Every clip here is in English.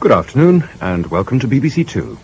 Good afternoon, and welcome to BBC Two.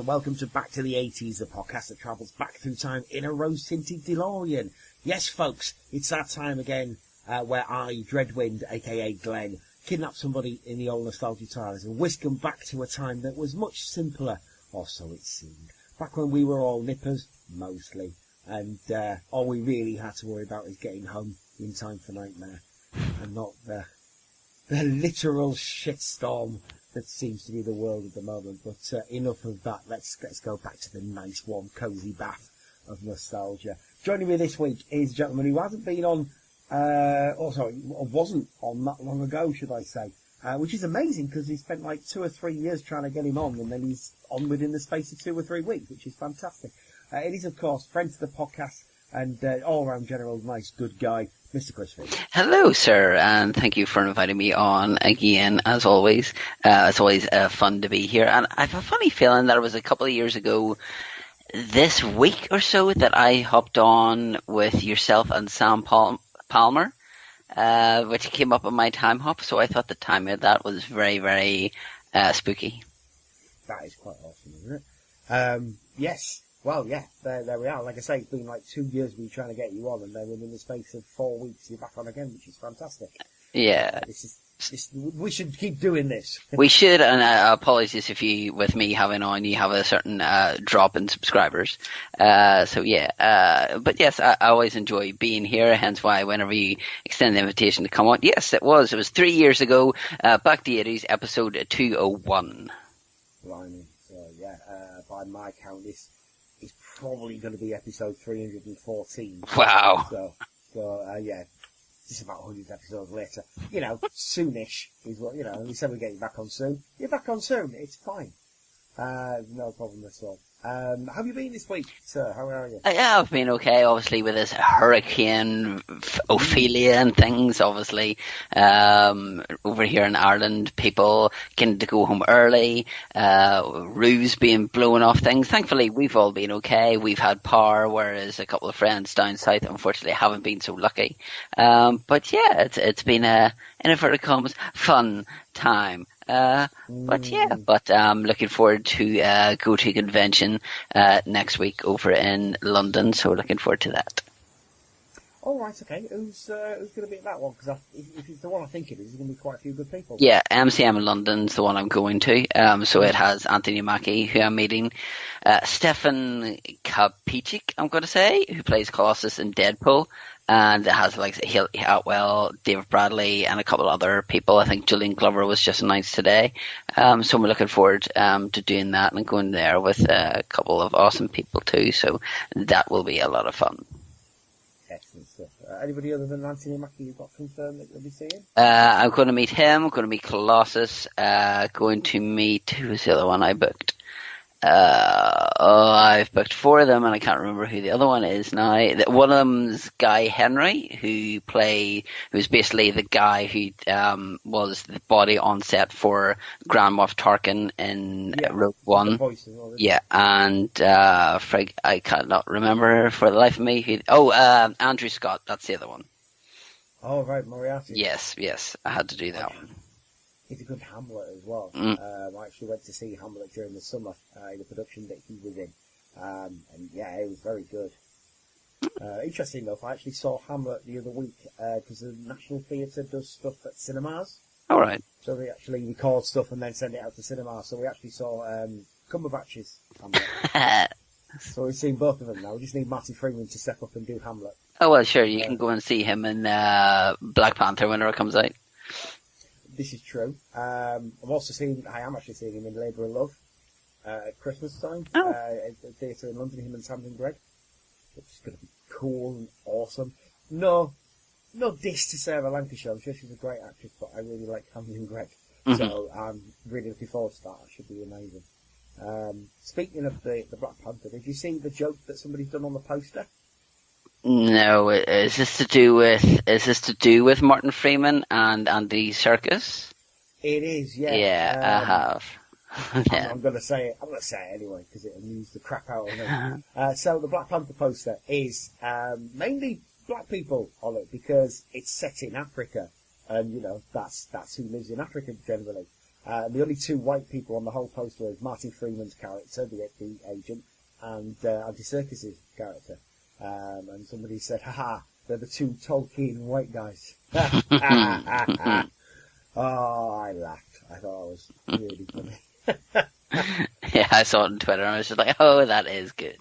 Welcome to Back to the 80s, the podcast that travels back through time in a rose-tinted DeLorean. Yes, folks, it's that time again where I, Dreadwind, aka Glenn, kidnap somebody in the old nostalgia times and whisk them back to a time that was much simpler, or so it seemed. Back when we were all nippers, mostly, and all we really had to worry about is getting home in time for nightmare, and not the literal shitstorm that seems to be the world at the moment. But enough of that. Let's go back to the nice, warm, cosy bath of nostalgia. Joining me this week is a gentleman who hasn't been on, wasn't on that long ago, should I say, which is amazing because he spent like 2 or 3 years trying to get him on, and then he's on within the space of 2 or 3 weeks, which is fantastic. It is, of course, friend to the podcast and all-round general nice, good guy, Mr Christ Vint. Hello, sir, and thank you for inviting me on again, as always. It's always fun to be here, and I have a funny feeling that it was a couple of years ago, this week or so, that I hopped on with yourself and Sam Palmer, which came up on my time hop, so I thought the timing of that was very, very spooky. That is quite awesome, isn't it? Yes. Well, yeah, there we are. Like I say, it's been like 2 years we've been trying to get you on, and then within the space of 4 weeks you're back on again, which is fantastic. Yeah. We should keep doing this. We should, and apologies if you, with me having on, you have a certain drop in subscribers. But yes, I always enjoy being here, hence why whenever you extend the invitation to come on, yes, it was 3 years ago, back to the 80s, episode 201. Blimey. So, yeah, by my count, this is probably going to be episode 314. Wow. So yeah, just about 100 episodes later. You know, soonish is what, you know, we said we'd get you back on soon. You're back on soon, it's fine. No problem at all. How have you been this week, sir? How are you? Yeah, I've been okay, obviously, with this hurricane, Ophelia and things, obviously. Over here in Ireland, people getting to go home early, roofs being blown off things. Thankfully, we've all been okay. We've had power, whereas a couple of friends down south, unfortunately, haven't been so lucky. But yeah, it's been a, in inverted commas, fun time. But I'm looking forward to go to a convention next week over in London, so looking forward to that. All right, okay. Who's going to be at that one? Because if it's the one I think it is, there's going to be quite a few good people. Yeah, MCM in London's the one I'm going to. So it has Anthony Mackie, who I'm meeting, Stefan Kapicic, I'm going to say, who plays Colossus in Deadpool. And it has like Haley Atwell, David Bradley, and a couple of other people. I think Julian Glover was just announced today. So we're looking forward to doing that and going there with a couple of awesome people too. So that will be a lot of fun. Excellent stuff. Anybody other than Anthony Mackie you've got confirmed that you'll be seeing? I'm going to meet him. I'm going to meet Colossus. Going to meet, who was the other one I booked? I've booked 4 of them, and I can't remember who the other one is now. One of them's Guy Henry, who's basically the guy who was the body on set for Grand Moff Tarkin in Rogue One. Yeah, and I cannot remember for the life of me. Andrew Scott, that's the other one. Oh, right, Moriarty. Yes, I had to do that one. He's a good Hamlet as well. I actually went to see Hamlet during the summer in the production that he was in. And yeah, it was very good. Interesting enough, I actually saw Hamlet the other week because the National Theatre does stuff at cinemas. All right. So they actually record stuff and then send it out to cinema. So we actually saw Cumberbatch's Hamlet. So we've seen both of them now. We just need Marty Freeman to step up and do Hamlet. Oh, well, sure, you can go and see him in Black Panther whenever it comes out. This is true. I am actually seeing him in Labour of Love at Christmas time at the theatre in London, him and Tamsin Gregg, which is going to be cool and awesome. No diss to Sarah Lancashire. I'm sure she's a great actress, but I really like Tamsin Gregg. Mm-hmm. So I'm really looking forward to that. That should be amazing. Speaking of the Black Panther, did you see the joke that somebody's done on the poster? No, is this to do with Martin Freeman and Andy Serkis? It is, yeah. Yeah, I have. Yeah. I'm going to say it. I'm going to say it anyway because it amused the crap out of me. So the Black Panther poster is mainly black people on it because it's set in Africa, and you know that's who lives in Africa generally. The only two white people on the whole poster is Martin Freeman's character, the agent, and Andy Serkis's character. And somebody said, haha, they're the two Tolkien white guys. Oh, I laughed. I thought it was really funny. Yeah, I saw it on Twitter and I was just like, oh, that is good.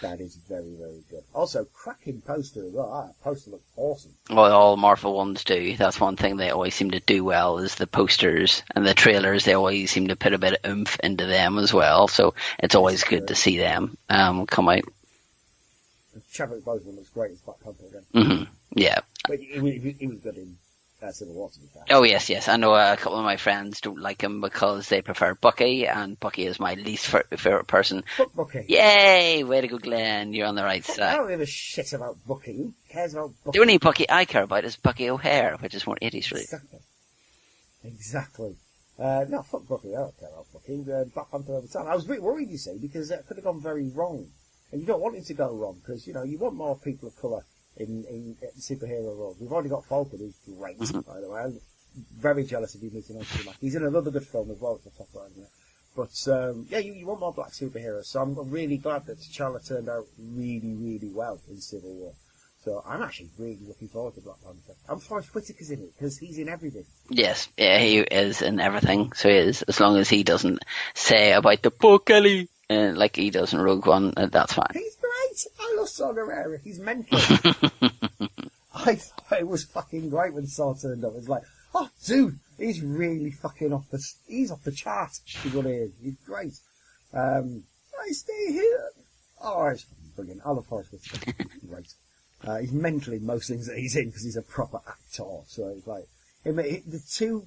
That is very, very good. Also, cracking poster as well. That poster looks awesome. Well, all Marvel ones do. That's one thing they always seem to do well is the posters and the trailers. They always seem to put a bit of oomph into them as well. So it's always good to see them come out. Chadwick Boseman looks great as Black Panther again. Mm-hmm. Yeah. But he was good in Civil War, to be fair. Oh, yes. I know a couple of my friends don't like him because they prefer Bucky, and Bucky is my least favourite person. Fuck Bucky. Yay! Way to go, Glenn. You're on the right side. I don't give a shit about Bucky. Who cares about Bucky? The only Bucky I care about is Bucky O'Hare, which is more 80s related. Exactly. No, fuck Bucky. I don't care about Bucky. Black Panther over time. I was a bit worried, you see, because it could have gone very wrong. And you don't want it to go wrong, because, you know, you want more people of colour in superhero roles. We've already got Falcon, who's great, by the way. I'm very jealous of you meeting Anthony Mackie. He's in another good film as well, it's the top line there. But, yeah, you want more black superheroes, so I'm really glad that T'Challa turned out really, really well in Civil War. So I'm actually really looking forward to Black Panther. I'm Forrest Whitaker's in it, because he's in everything. Yes, yeah, he is in everything, so he is. As long as he doesn't say about the book, Ellie. Like he does in Rogue One, that's fine. He's great. I love Saw Gerrera. He's mental. I thought it was fucking great when Saw turned up. It was like, oh, dude, he's really fucking off the chart. He's great. I stay here. Oh, it's brilliant. I love Forrest Whitaker. He's great. He's mental in most things that he's in because he's a proper actor. So it's like the two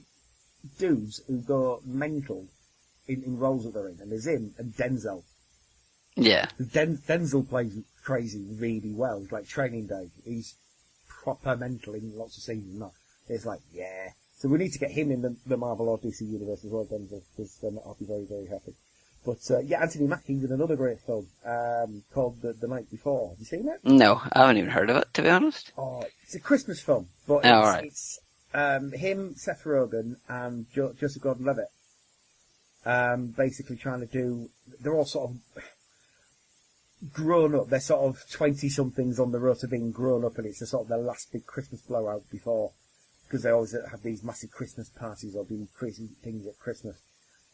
dudes who go mental in roles that they're in, and there's him and Denzel. Yeah. Denzel plays crazy really well. It's like Training Day. He's proper mental in lots of scenes and that. It's like, yeah. So we need to get him in the Marvel or DC universe as well, Denzel, because then I'll be very, very happy. But, yeah, Anthony Mackie's in another great film, called The Night Before. Have you seen it? No, I haven't even heard of it, to be honest. Oh, it's a Christmas film. But it's him, Seth Rogen, and Joseph Gordon-Levitt. Basically trying to do, they're all sort of grown up, they're sort of 20-somethings on the road to being grown up, and it's the sort of their last big Christmas blowout before, because they always have these massive Christmas parties or do crazy things at Christmas.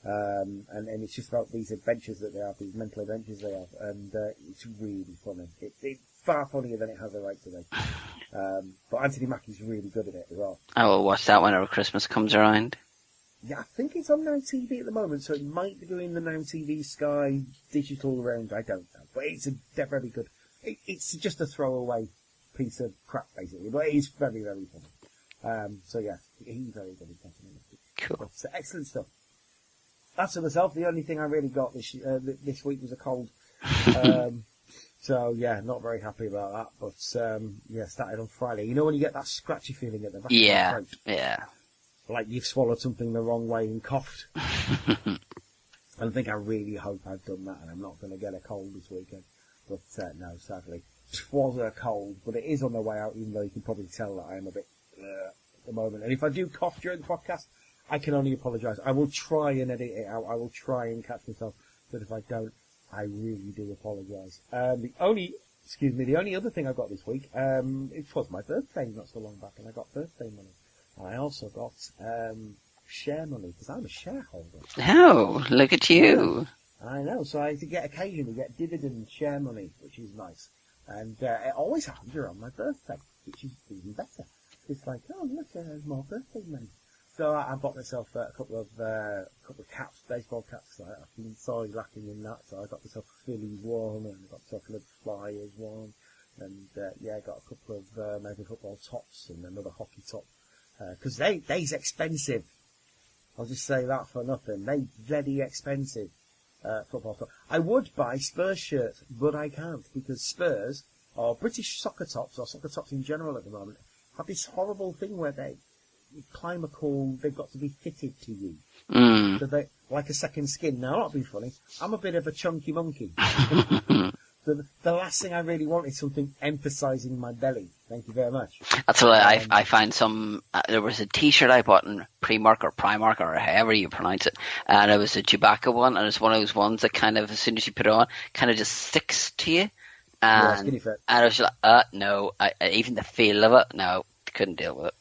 And it's just about these adventures that they have, these mental adventures they have, and it's really funny. It's far funnier than it has a right to be. But Anthony Mackie's really good at it as well. I will watch that whenever Christmas comes around. Yeah, I think it's on Now TV at the moment, so it might be doing the Now TV Sky digital round, I don't know. But it's very good. It's just a throwaway piece of crap, basically, but it is very, very funny. So yeah, he's very good at that. Cool. But, excellent stuff. As for myself, the only thing I really got this week was a cold. So yeah, not very happy about that, but yeah, started on Friday. You know when you get that scratchy feeling at the back of your throat? Yeah. Like you've swallowed something the wrong way and coughed. I think I really hope I've done that and I'm not going to get a cold this weekend. But no, sadly. It was a cold, but it is on the way out, even though you can probably tell that I am a bit at the moment. And if I do cough during the podcast, I can only apologise. I will try and edit it out. I will try and catch myself. But if I don't, I really do apologise. The only other thing I got this week, it was my birthday not so long back, and I got birthday money. And I also got share money, because I'm a shareholder. Oh, look at you. I know, so I occasionally get dividend share money, which is nice. And it always happens around my birthday, which is even better. It's like, oh, look, there's more birthday money. So I bought myself a couple of caps, baseball caps. I've been sorry lacking in that, so I got myself a Phillies one, and I got myself a Flyers one, and I got a couple of American football tops and another hockey top, because they's expensive. I'll just say that for nothing. They very expensive football top. I would buy Spurs shirts, but I can't, because Spurs, or British soccer tops, or soccer tops in general at the moment, have this horrible thing where they climb a call, they've got to be fitted to you. So they like a second skin. Now, not be funny, I'm a bit of a chunky monkey. The last thing I really want is something emphasising my belly. Thank you very much. That's what I find some... there was a T-shirt I bought in Primark or however you pronounce it, and it was a Chewbacca one, and it's one of those ones that kind of, as soon as you put it on, kind of just sticks to you. And I was like, no, even the feel of it, no, couldn't deal with it.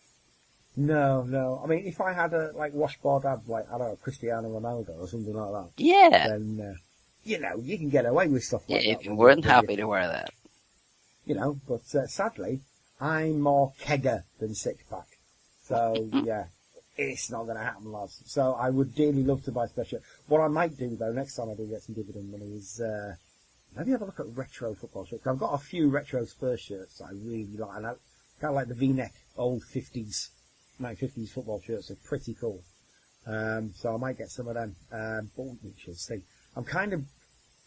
No. I mean, if I had a washboard abs like, I don't know, Cristiano Ronaldo or something like that. Yeah. Then, you can get away with stuff like that. If you weren't happy to wear that. But sadly, I'm more kegger than six-pack. So, yeah, it's not going to happen, lads. So I would dearly love to buy special. What I might do, though, next time I do get some dividend money is maybe have a look at retro football shirts. I've got a few retro Spurs shirts that I really like. And I kind of like the V-neck old 50s. 1950s football shirts are pretty cool. So I might get some of them. But we shall see. I'm kind of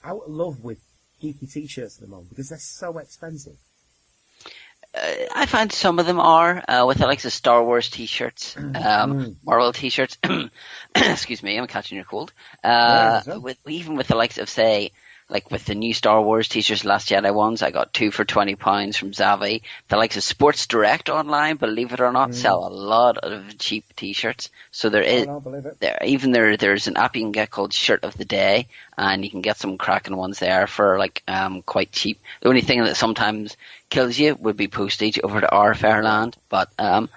out of love with geeky t-shirts at the moment because they're so expensive. I find some of them are, with the likes of Star Wars t-shirts, Marvel t-shirts. Excuse me, I'm catching your cold. Even with the likes of, say, like with the new Star Wars t-shirts, Last Jedi ones, I got 2 for £20 from Zavi. The likes of Sports Direct online, believe it or not, sell a lot of cheap t-shirts. So there's an app you can get called Shirt of the Day, and you can get some cracking ones there for quite cheap. The only thing that sometimes kills you would be postage over to our Fairland, but and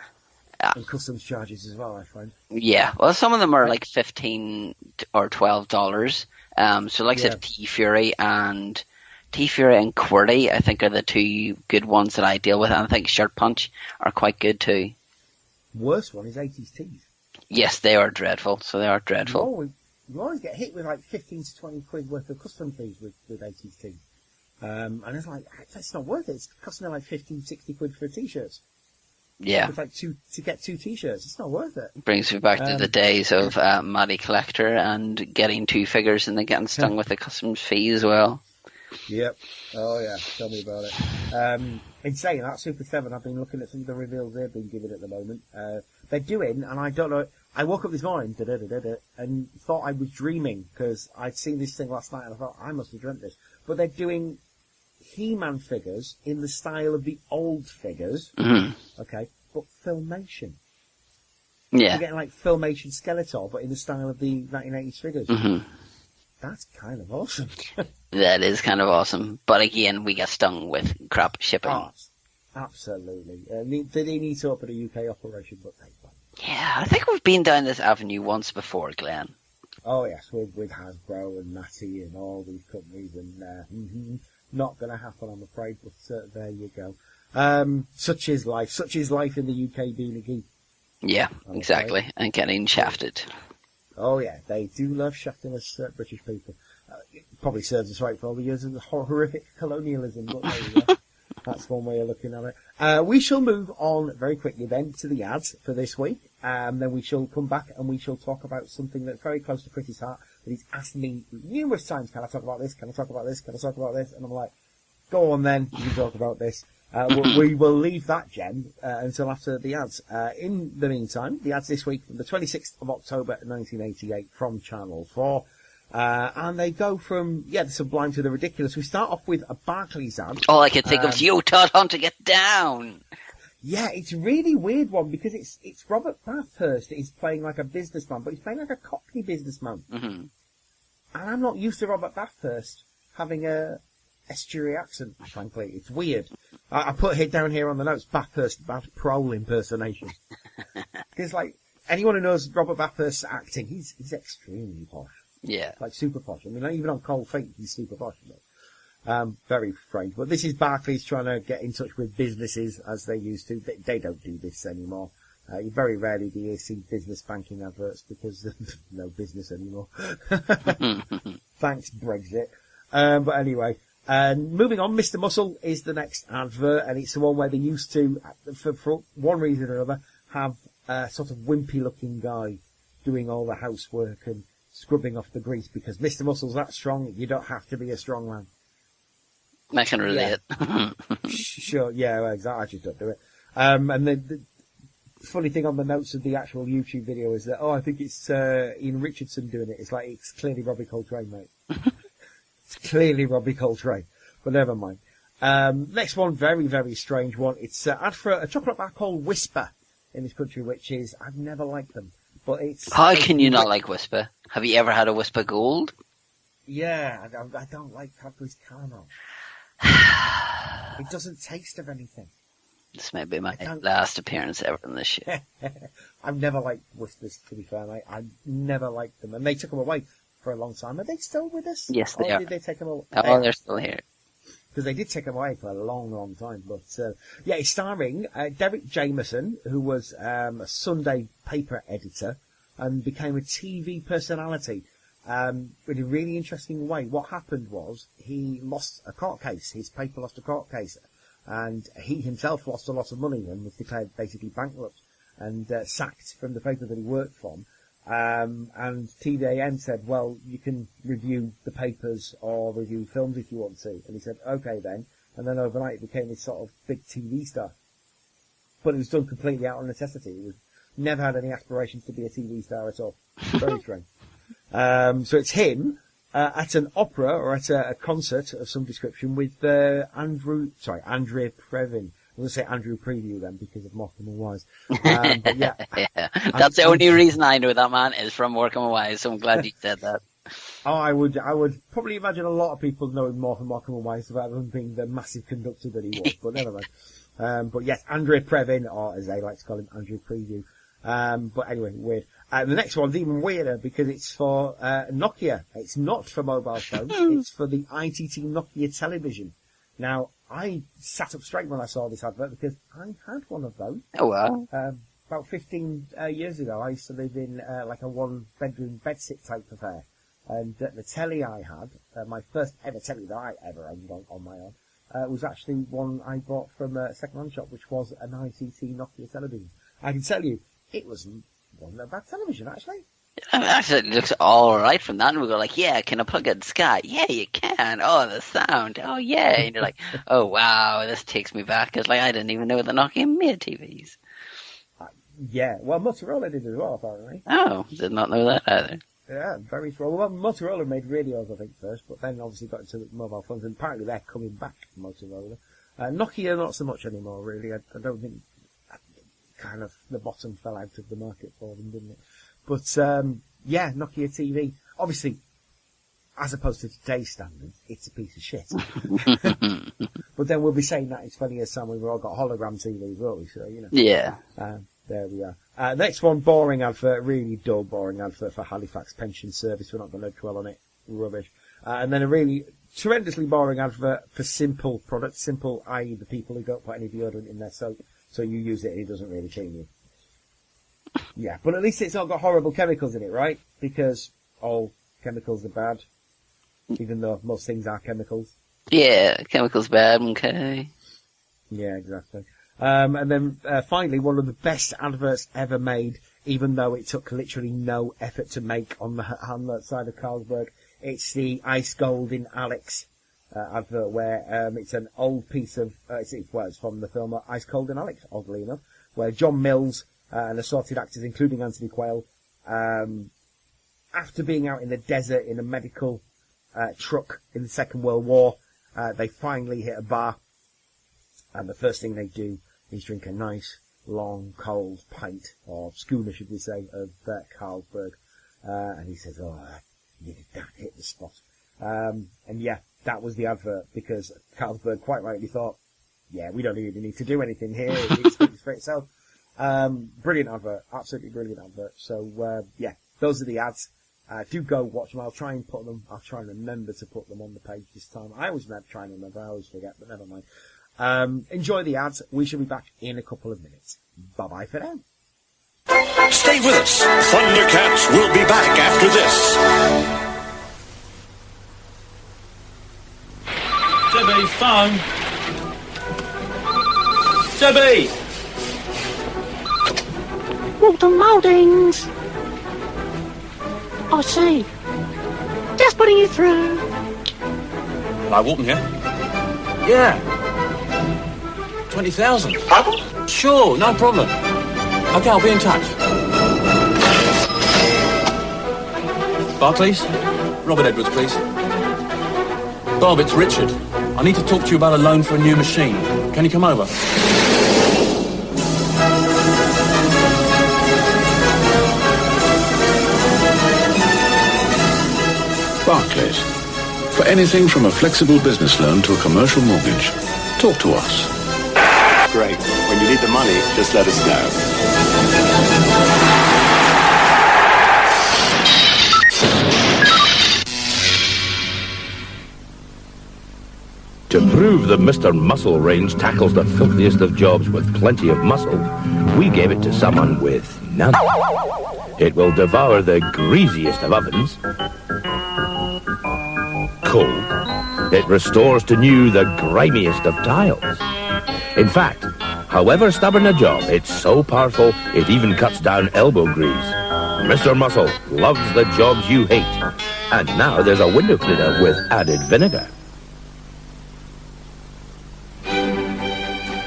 customs charges as well, I find. Yeah, well, some of them are like $15 or $12. Of T-Fury and QWERTY, I think, are the two good ones that I deal with. And I think Shirt Punch are quite good too. Worst one is 80s tees. Yes, they are dreadful. So they are dreadful. You always get hit with like 15 to 20 quid worth of custom fees with 80s tees. And it's like, that's not worth it. It's costing me like 50, 60 quid for t-shirts. Yeah. It's like to get 2 t-shirts. It's not worth it. Brings me back to the days of Maddie Collector and getting 2 figures and then getting stung with the customs fee as well. Yep. Oh yeah. Tell me about it. In saying that, Super 7, I've been looking at some of the reveals they've been given at the moment. They're doing, and I don't know, I woke up this morning, and thought I was dreaming because I'd seen this thing last night and I thought, I must have dreamt this. But they're doing He-Man figures in the style of the old figures, okay, but Filmation. Yeah. You're getting like Filmation Skeletor, but in the style of the 1980s figures. Mm-hmm. That's kind of awesome. That is kind of awesome. But again, we get stung with crap shipping. Oh, absolutely. They need to open a UK operation, but they won't. Yeah, I think we've been down this avenue once before, Glenn. Oh, yes, with Hasbro and Natty and all these companies, and not going to happen, I'm afraid, but there you go. Such is life in the UK being a geek. Yeah, exactly, and getting shafted. Oh, yeah, they do love shafting us British people. It probably serves us right for all the years of the horrific colonialism, but there you go. That's one way of looking at it. We shall move on very quickly then to the ads for this week. Then we shall come back and we shall talk about something that's very close to Chris's heart that he's asked me numerous times, can I talk about this? Can I talk about this? Can I talk about this? And I'm like, go on then, you can talk about this. We will leave that, Jen, until after the ads. In the meantime, the ads this week, the 26th of October 1988 from Channel 4. And they go from, the sublime to the ridiculous. We start off with a Barclays ad. All I could think of is, you taught him to get down. Yeah, it's a really weird one because it's Robert Bathurst is playing like a businessman, but he's playing like a Cockney businessman. Mm-hmm. And I'm not used to Robert Bathurst having a estuary accent, frankly. It's weird. I put it down here on the notes, Bathurst, bad prole impersonation. Because, like, anyone who knows Robert Bathurst's acting, he's extremely posh. Yeah. Like, super posh. I mean, even on Cold Feet, he's super posh. Very strange. But this is Barclays trying to get in touch with businesses as they used to. They don't do this anymore. You very rarely do you see business banking adverts because there's no business anymore. Thanks, Brexit. But anyway, moving on, Mr Muscle is the next advert, and it's the one where they used to, for one reason or another, have a sort of wimpy-looking guy doing all the housework and scrubbing off the grease because Mr Muscle's that strong, you don't have to be a strong man. I can relate. Yeah. Sure, yeah, well, exactly. I just don't do it. And the funny thing on the notes of the actual YouTube video is that, I think it's Ian Richardson doing it. It's like, it's clearly Robbie Coltrane, mate. It's clearly Robbie Coltrane. But never mind. Next one, very, very strange one. It's ad for a chocolate bar called Whisper in this country, which is, I've never liked them. But it's... How can you not like Whisper? Have you ever had a Whisper Gold? Yeah, I don't like Cadbury's caramel. It doesn't taste of anything. This may be my last appearance ever in this show. I've never liked Whispers, to be fair, mate. I never liked them. And they took them away for a long time. Are they still with us? Yes, they are. Did they take them away? Oh, they're still here. Because they did take them away for a long, long time. But, yeah, it's starring Derek Jameson, who was a Sunday paper editor and became a TV personality. In a really interesting way. What happened was he lost a court case. His paper lost a court case. And he himself lost a lot of money and was declared basically bankrupt and sacked from the paper that he worked from. And TVAN said, well, you can review the papers or review films if you want to. And he said, okay then. And then overnight he became this sort of big TV star. But it was done completely out of necessity. He never had any aspirations to be a TV star at all. Very strange. So it's him at an opera or at a concert of some description with Andrea Previn. I'm going to say Andrew Preview then because of Morecambe and Wise. But yeah, yeah. That's the only reason I know that man is from Morecambe and Wise. So I'm glad you said that. Oh, I would probably imagine a lot of people knowing more from Morecambe and Wise rather than being the massive conductor that he was. But never mind. But yes, Andrea Previn, or as they like to call him, Andrew Preview. But anyway, weird. The next one's even weirder because it's for Nokia. It's not for mobile phones. It's for the ITT Nokia television. Now, I sat up straight when I saw this advert because I had one of those. Oh, wow. About 15 years ago, I used to live in like a one-bedroom bedsit type affair. And the telly I had, my first ever telly that I ever owned on my own, was actually one I bought from a second-hand shop, which was an ITT Nokia television. I can tell you, it wasn't a bad television, actually. Actually, it looks all right from that, and we go like, yeah, can I plug in Sky? Yeah, you can. Oh, the sound. Oh, yeah. And you're like, oh, wow, this takes me back. It's like, I didn't even know that Nokia made TVs. Yeah, well, Motorola did as well, apparently. Oh, did not know that either. Yeah, very strong. Well, Motorola made radios, I think, first, but then obviously got into mobile phones, and apparently they're coming back, Motorola. Nokia, not so much anymore, really. I don't think kind of the bottom fell out of the market for them, didn't it? But, yeah, Nokia TV. Obviously, as opposed to today's standards, it's a piece of shit. But then we'll be saying that it's 20 years time we've all got hologram TVs, won't we? So, you know. Yeah. There we are. Next one, boring advert, really dull, boring advert for Halifax Pension Service. We're not going to dwell on it. Rubbish. And then a really horrendously boring advert for Simple products. Simple, i.e. the people who don't put any deodorant in their soap, so you use it and it doesn't really clean you. Yeah, but at least it's not got horrible chemicals in it, right? Because all chemicals are bad, even though most things are chemicals. Yeah, chemicals bad, okay. Yeah, exactly. And then finally, one of the best adverts ever made, even though it took literally no effort to make on the side of Carlsberg. It's the Ice Gold in Alex advert, where it's an old piece of, it's from the film Ice Cold in Alex, oddly enough, where John Mills and assorted actors, including Anthony Quayle, after being out in the desert in a medical truck in the Second World War, they finally hit a bar, and the first thing they do He's drinking a nice, long, cold pint, or schooner, should we say, of Carlsberg. And he says, oh, that hit the spot. And yeah, that was the advert, because Carlsberg quite rightly thought, yeah, we don't even need to do anything here. It speaks for itself. Brilliant advert. Absolutely brilliant advert. So, yeah, those are the ads. Do go watch them. I'll try and remember to put them on the page this time. I always try and remember. I always forget, but never mind. Enjoy the ads. We shall be back in a couple of minutes. Bye-bye for now. Stay with us. Thundercats will be back after this. Debbie, phone. Debbie! Walton Mouldings. I see. Just putting you through. Hello, Walton here. Yeah. 20,000. Pardon? Sure, no problem. Okay, I'll be in touch. Barclays? Robert Edwards, please. Bob, it's Richard. I need to talk to you about a loan for a new machine. Can you come over? Barclays. For anything from a flexible business loan to a commercial mortgage, talk to us. Great. When you need the money, just let us know. To prove that Mr. Muscle Range tackles the filthiest of jobs with plenty of muscle, we gave it to someone with none. It will devour the greasiest of ovens. Cold. It restores to new the grimiest of tiles. In fact, however stubborn a job, it's so powerful it even cuts down elbow grease. Mr. Muscle loves the jobs you hate. And now there's a window cleaner with added vinegar.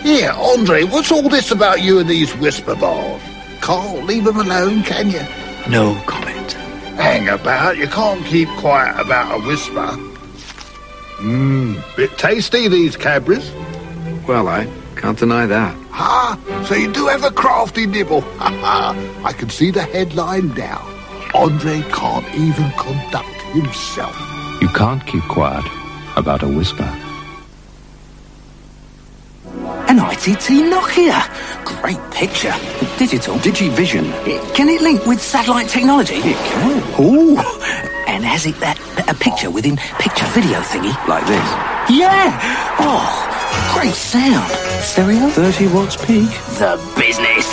Yeah, Andre, what's all this about you and these whisper bars? Can't leave them alone, can you? No comment. Hang about, you can't keep quiet about a whisper. Bit tasty, these Cadburys. Well, I can't deny that. Ha! So you do have a crafty nibble. Ha ha! I can see the headline now. Andre can't even conduct himself. You can't keep quiet about a whisper. An ITT Nokia. Great picture. Digital. Digivision. Can it link with satellite technology? It can. Ooh. And has it a picture within picture video thingy? Like this? Yeah. Oh, great sound. Stereo? 30 watts peak. The business.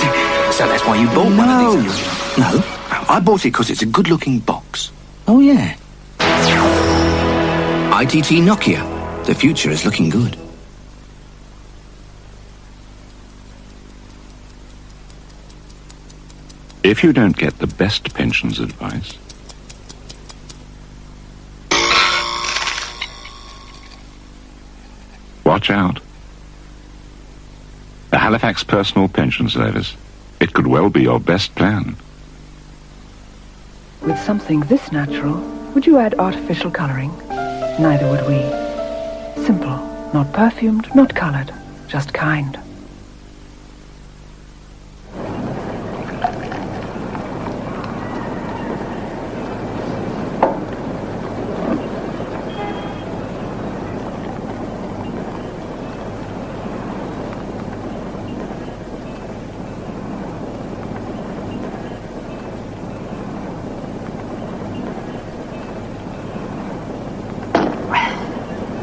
So that's why you bought one of these? No. I bought it because it's a good-looking box. Oh, yeah. ITT Nokia. The future is looking good. If you don't get the best pensions advice, watch out. The Halifax Personal Pension Service. It could well be your best plan. With something this natural, would you add artificial colouring? Neither would we. Simple, not perfumed, not coloured, just kind.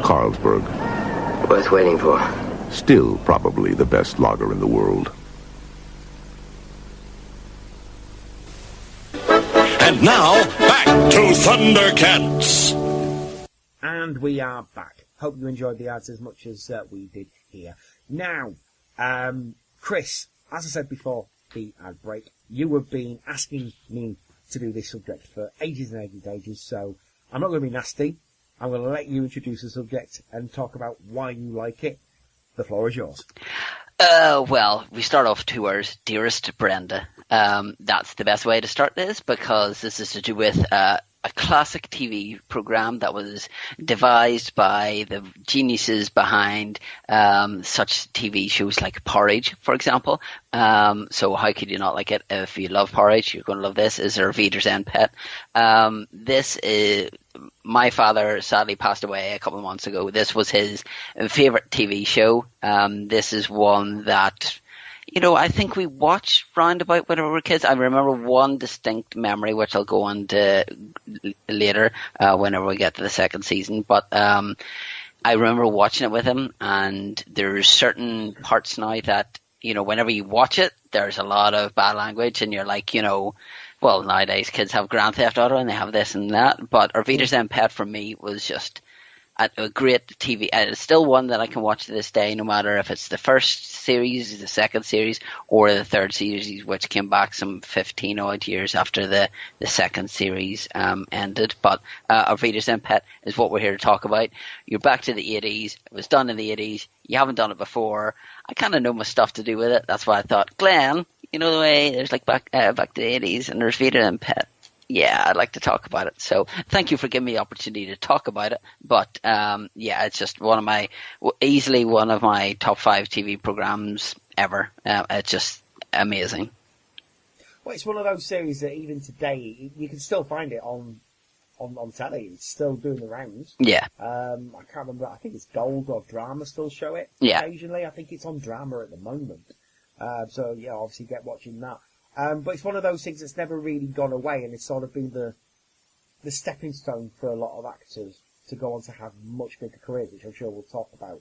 Carlsberg. Worth waiting for. Still probably the best lager in the world. And now, back to Thundercats. And we are back. Hope you enjoyed the ads as much as we did here. Now, Chris, as I said before the ad break, you have been asking me to do this subject for ages and ages and ages, so I'm not going to be nasty. I'm going to let you introduce the subject and talk about why you like it. The floor is yours. Well, we start off 2 words. Dearest Brenda. That's the best way to start this, because this is to do with a classic TV program that was devised by the geniuses behind such TV shows like Porridge, for example. So how could you not like it? If you love Porridge, you're going to love this. Is Auf Wiedersehen, Pet? This is... My father sadly passed away a couple of months ago. This was his favourite TV show. This is one that... I think we watched roundabout when we were kids. I remember one distinct memory, which I'll go on to later whenever we get to the second season. But I remember watching it with him, and there's certain parts now that, whenever you watch it, there's a lot of bad language, and you're like, well, nowadays kids have Grand Theft Auto and they have this and that. But Auf Wiedersehen, Pet for me was just a great TV. It's still one that I can watch to this day, no matter if it's the first series, the second series, or the third series, which came back some 15 odd years after the second series ended. But Auf Wiedersehen, Pet is what we're here to talk about. You're back to the 80s. It was done in the 80s. You haven't done it before. I kind of know my stuff to do with it. That's why I thought, Glenn, the way there's like back to the 80s and there's Wiedersehen, Pet. Yeah, I'd like to talk about it. So thank you for giving me the opportunity to talk about it. But it's just easily one of my top 5 TV programs ever. It's just amazing. Well, it's one of those series that even today you can still find it on telly. It's still doing the rounds. Yeah. I can't remember. I think it's Gold or Drama still show it occasionally. I think it's on Drama at the moment. So yeah, obviously get watching that. But it's one of those things that's never really gone away, and it's sort of been the stepping stone for a lot of actors to go on to have much bigger careers, which I'm sure we'll talk about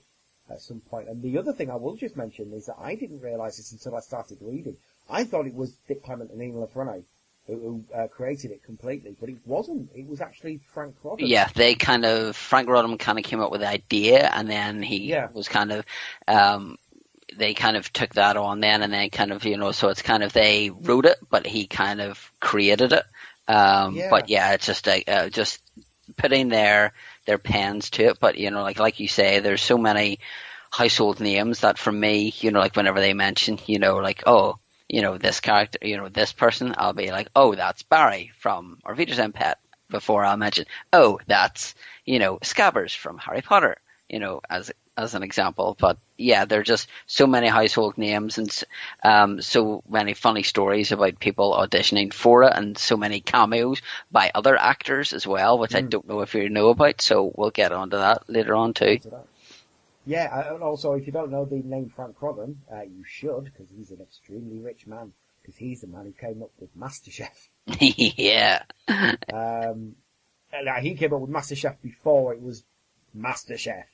at some point. And the other thing I will just mention is that I didn't realise this until I started reading. I thought it was Dick Clement and Ian Frenais who created it completely, but it wasn't. It was actually Frank Rodham. Yeah, Frank Rodham kind of came up with the idea, and then he was kind of... they kind of took that on then, and then kind of, so it's kind of they wrote it, but he kind of created it. But yeah, it's just putting their pens to it. But, like you say, there's so many household names that for me, like whenever they mention, this character, this person, I'll be like, oh, that's Barry from Auf Wiedersehen, Pet, before I'll mention, oh, that's, Scabbers from Harry Potter, as an example. But yeah, there are just so many household names and so many funny stories about people auditioning for it, and so many cameos by other actors as well, which I don't know if you know about, so we'll get onto that later on too. Yeah, and also if you don't know the name Frank Rodham, you should, because he's an extremely rich man, because he's the man who came up with MasterChef. Yeah. He came up with MasterChef before it was MasterChef.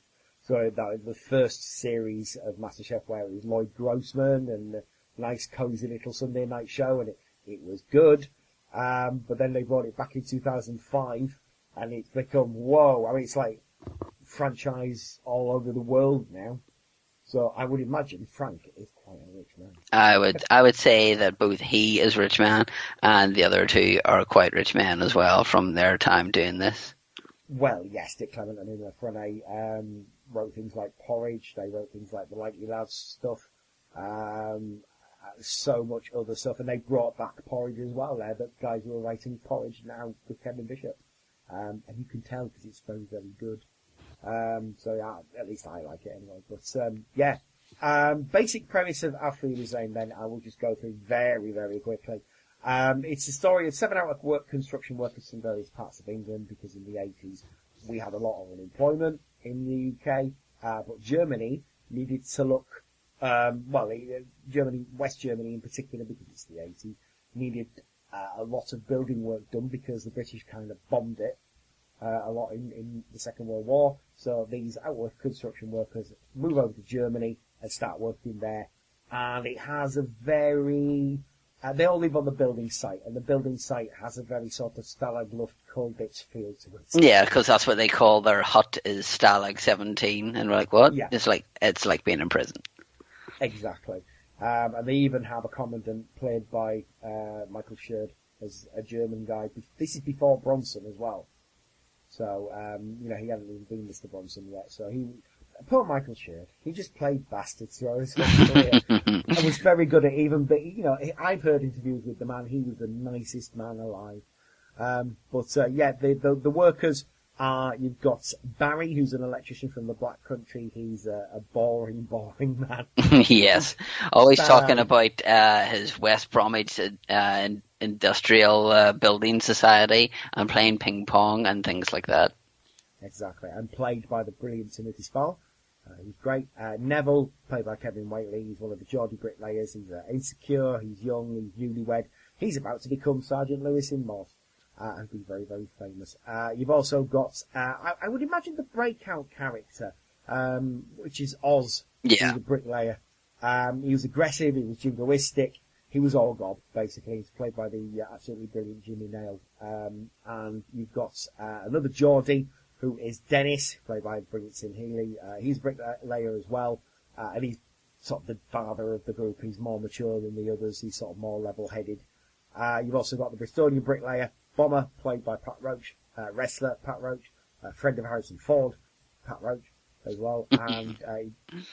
So that was the first series of MasterChef where it was Lloyd Grossman and a nice cosy little Sunday night show, and it was good. But then they brought it back in 2005, and it's become, whoa, I mean, it's like franchise all over the world now. So I would imagine Frank is quite a rich man. I would say that both he is a rich man and the other two are quite rich men as well from their time doing this. Well, yes, Dick Clement and Ian Frenais wrote things like Porridge. They wrote things like the Likely Lads stuff. So much other stuff, and they brought back Porridge as well. There, the guys who are writing Porridge now with Kevin Bishop, and you can tell because it's very, very good. So yeah, at least I like it anyway. But basic premise of Auf Wiedersehen. Then I will just go through very, very quickly. It's the story of 7 construction workers from various parts of England, because in the 80s we had a lot of unemployment in the UK, but Germany needed to look, West Germany in particular, because it's the 80s, needed a lot of building work done because the British kind of bombed it a lot in the Second World War. So these outwork construction workers move over to Germany and start working there, and it has a very... they all live on the building site, and the building site has a very sort of Stalag Luft Colditz feel to it. Yeah, because that's what they call their hut is Stalag 17, and we're like, what? Yeah. It's like being in prison. Exactly. And they even have a commandant played by Michael Schurd as a German guy. This is before Bronson as well. So, he hadn't even been Mr. Bronson yet. So poor Michael Schurd, he just played bastards throughout his career and was very good at even, but, I've heard interviews with the man, he was the nicest man alive. The workers are, you've got Barry, who's an electrician from the Black Country. He's a boring man. Yes. Always talking about his West Bromwich industrial building society and playing ping pong and things like that. Exactly. And played by the brilliant Timothy Spall. He's great. Neville, played by Kevin Whately. He's one of the Geordie bricklayers. He's insecure. He's young. He's newlywed. He's about to become Sergeant Lewis in Morse. And be very, very famous. You've also got, I would imagine the breakout character, which is Oz, yeah, the bricklayer. He was aggressive, he was jingoistic, he was all gob, basically. He's played by the absolutely brilliant Jimmy Nail. And you've got another Geordie, who is Dennis, played by the brilliant Tim Healy. He's a bricklayer as well, and he's sort of the father of the group. He's more mature than the others, he's sort of more level-headed. You've also got the Bristolian bricklayer, Bomber, played by Pat Roach, wrestler Pat Roach, friend of Harrison Ford, Pat Roach as well, and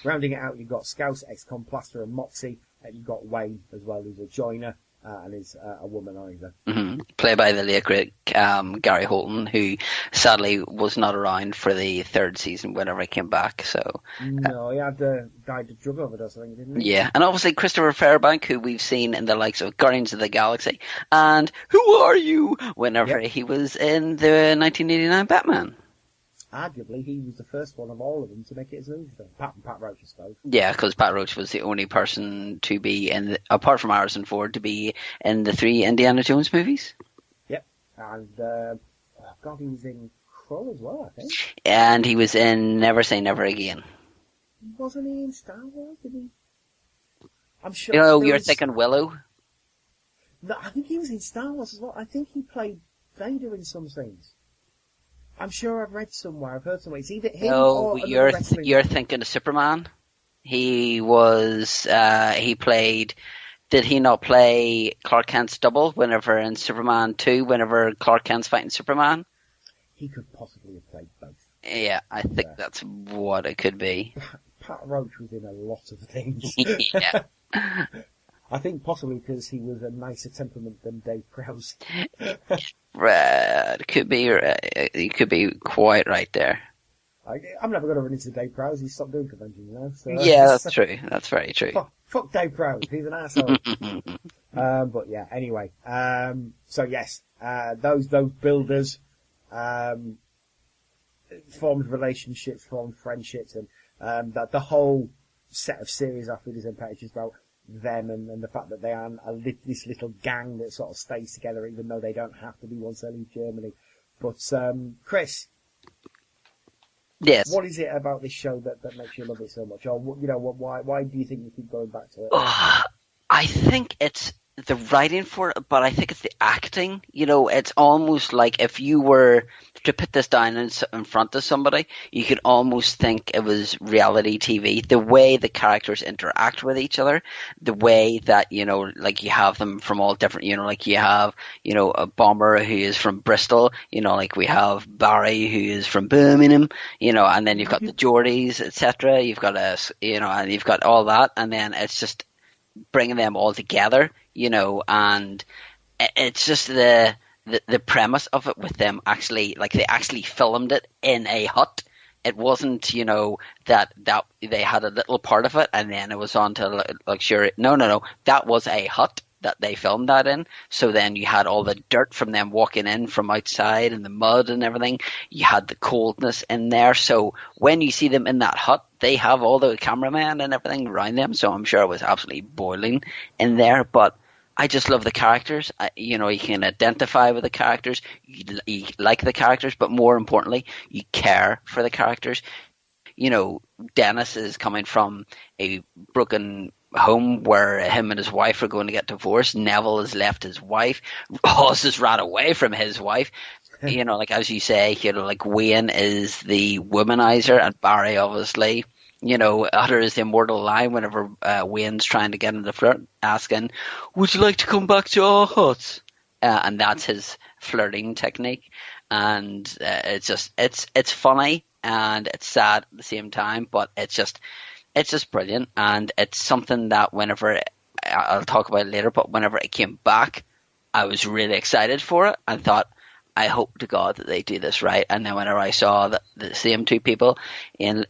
rounding it out, you've got Scouse, ex-con plasterer, and Moxie, and you've got Wayne as well, who's a joiner, and is a womanizer. Mm-hmm. Played by the late great Gary Holton, who sadly was not around for the third season whenever he came back. So no, he had died of drug overdose, I think, didn't he? Yeah, and obviously Christopher Fairbank, who we've seen in the likes of Guardians of the Galaxy and Who Are You? Whenever he was in the 1989 Batman. Arguably, he was the first one of all of them to make it as an movie film. Pat Roach, I suppose. Yeah, because Pat Roach was the only person to be in, apart from Harrison Ford, to be in the 3 Indiana Jones movies. Yep, and God, he was in Krull as well, I think. And he was in Never Say Never Again. Wasn't he in Star Wars? Did he? I'm sure. You know, you're thinking Willow. No, I think he was in Star Wars as well. I think he played Vader in some scenes. I'm sure I've read somewhere, I've heard somewhere. It's either him or you're thinking of Superman. He was, he played, did he not play Clark Kent's double whenever in Superman 2, whenever Clark Kent's fighting Superman? He could possibly have played both. Yeah, I think that's what it could be. Pat Roach was in a lot of things. Yeah. I think possibly because he was a nicer temperament than Dave Prowse. It could be. You could be quite right there. I'm never going to run into Dave Prowse. He's stopped doing conventions now. So. Yeah, that's true. That's very true. Fuck Dave Prowse. He's an asshole. But yeah. Anyway. So yes, those builders formed relationships, formed friendships, and the whole set of series after this Empire is just about them and the fact that they are this little gang that sort of stays together even though they don't have to be once they leave Germany. But Chris, yes, what is it about this show that makes you love it so much? Or why do you think you keep going back to it? I think it's the writing for it, but I think it's the acting. You know, it's almost like if you were to put this down in front of somebody, you could almost think it was reality TV. The way the characters interact with each other, the way that, you know, like you have them from all different, you know, like you have, you know, a Bomber who is from Bristol, you know, like we have Barry who is from Birmingham, you know, and then you've got the Geordies, etc. You've got you know, and you've got all that, and then it's just bringing them all together, you know, and it's just the premise of it with them actually, like they actually filmed it in a hut. It wasn't, you know, that they had a little part of it and then it was on to luxury. No. That was a hut that they filmed that in. So then you had all the dirt from them walking in from outside and the mud and everything. You had the coldness in there. So when you see them in that hut, they have all the cameramen and everything around them. So I'm sure it was absolutely boiling in there. But I just love the characters. You know, you can identify with the characters. You like the characters, but more importantly, you care for the characters. You know, Dennis is coming from a broken home where him and his wife are going to get divorced. Neville has left his wife. Oz has ran away from his wife. You know, like as you say, you know, like Wayne is the womanizer and Barry obviously, you know, utters the immortal line whenever Wayne's trying to get him to flirt, asking, "Would you like to come back to our hut?" And that's his flirting technique. And it's funny and it's sad at the same time, but it's just brilliant. And it's something that whenever, I'll talk about it later, but whenever it came back, I was really excited for it. I thought, I hope to God that they do this right. And then whenever I saw the same two people in,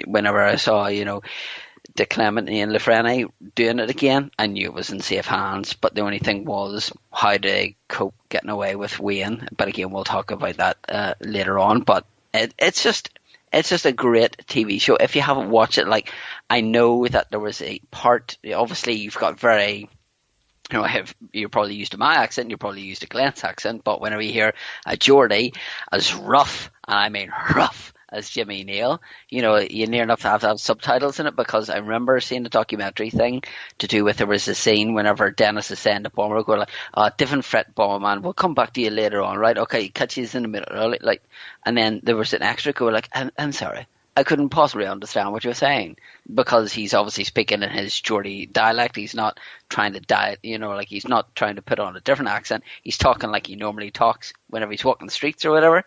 whenever I saw, the Clement and Frenais doing it again, I knew it was in safe hands. But the only thing was how they cope getting away with Wayne. But again, we'll talk about that later on. But it's just a great TV show. If you haven't watched it, like, I know that there was a part. Obviously, you've got very. You're probably used to my accent, you're probably used to Glenn's accent, but whenever you hear a Geordie as rough, and I mean rough, as Jimmy Neal, you near enough to have subtitles in it, because I remember seeing a documentary thing to do with, there was a scene whenever Dennis is saying to Bomber, going like, different fret, Bomberman, we'll come back to you later on, right? Okay, catch you in a minute, like, and then there was an extra go like, I'm sorry, I couldn't possibly understand what you were saying, because he's obviously speaking in his Geordie dialect. He's not trying to he's not trying to put on a different accent. He's talking like he normally talks whenever he's walking the streets or whatever.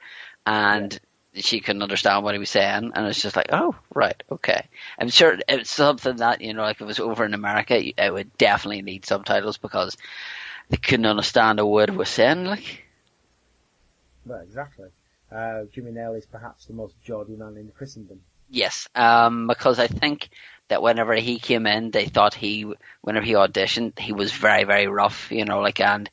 And she couldn't understand what he was saying. And it's just like, oh, right, okay. I'm sure it's something that, like if it was over in America, it would definitely need subtitles, because they couldn't understand a word it was saying, like. Well, exactly. Jimmy Nail is perhaps the most Geordie man in Christendom. Yes, because I think that whenever he came in, they thought whenever he auditioned, he was very, very rough, and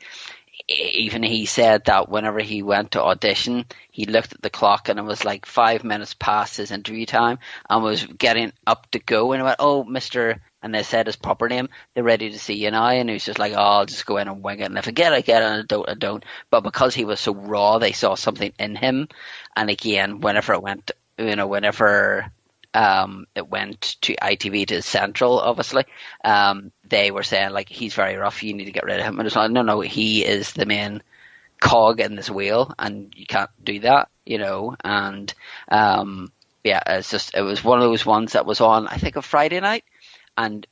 even he said that whenever he went to audition, he looked at the clock and it was like 5 minutes past his interview time and was getting up to go, and he went, oh, Mr. And they said his proper name, they're ready to see you now. And he was just like, oh, I'll just go in and wing it. And if I get it, and I don't. But because he was so raw, they saw something in him. And again, whenever it went, it went to ITV, to Central, obviously, they were saying, like, he's very rough, you need to get rid of him. And it's like, no, he is the main cog in this wheel, and you can't do that, And, it was one of those ones that was on, I think, a Friday night. And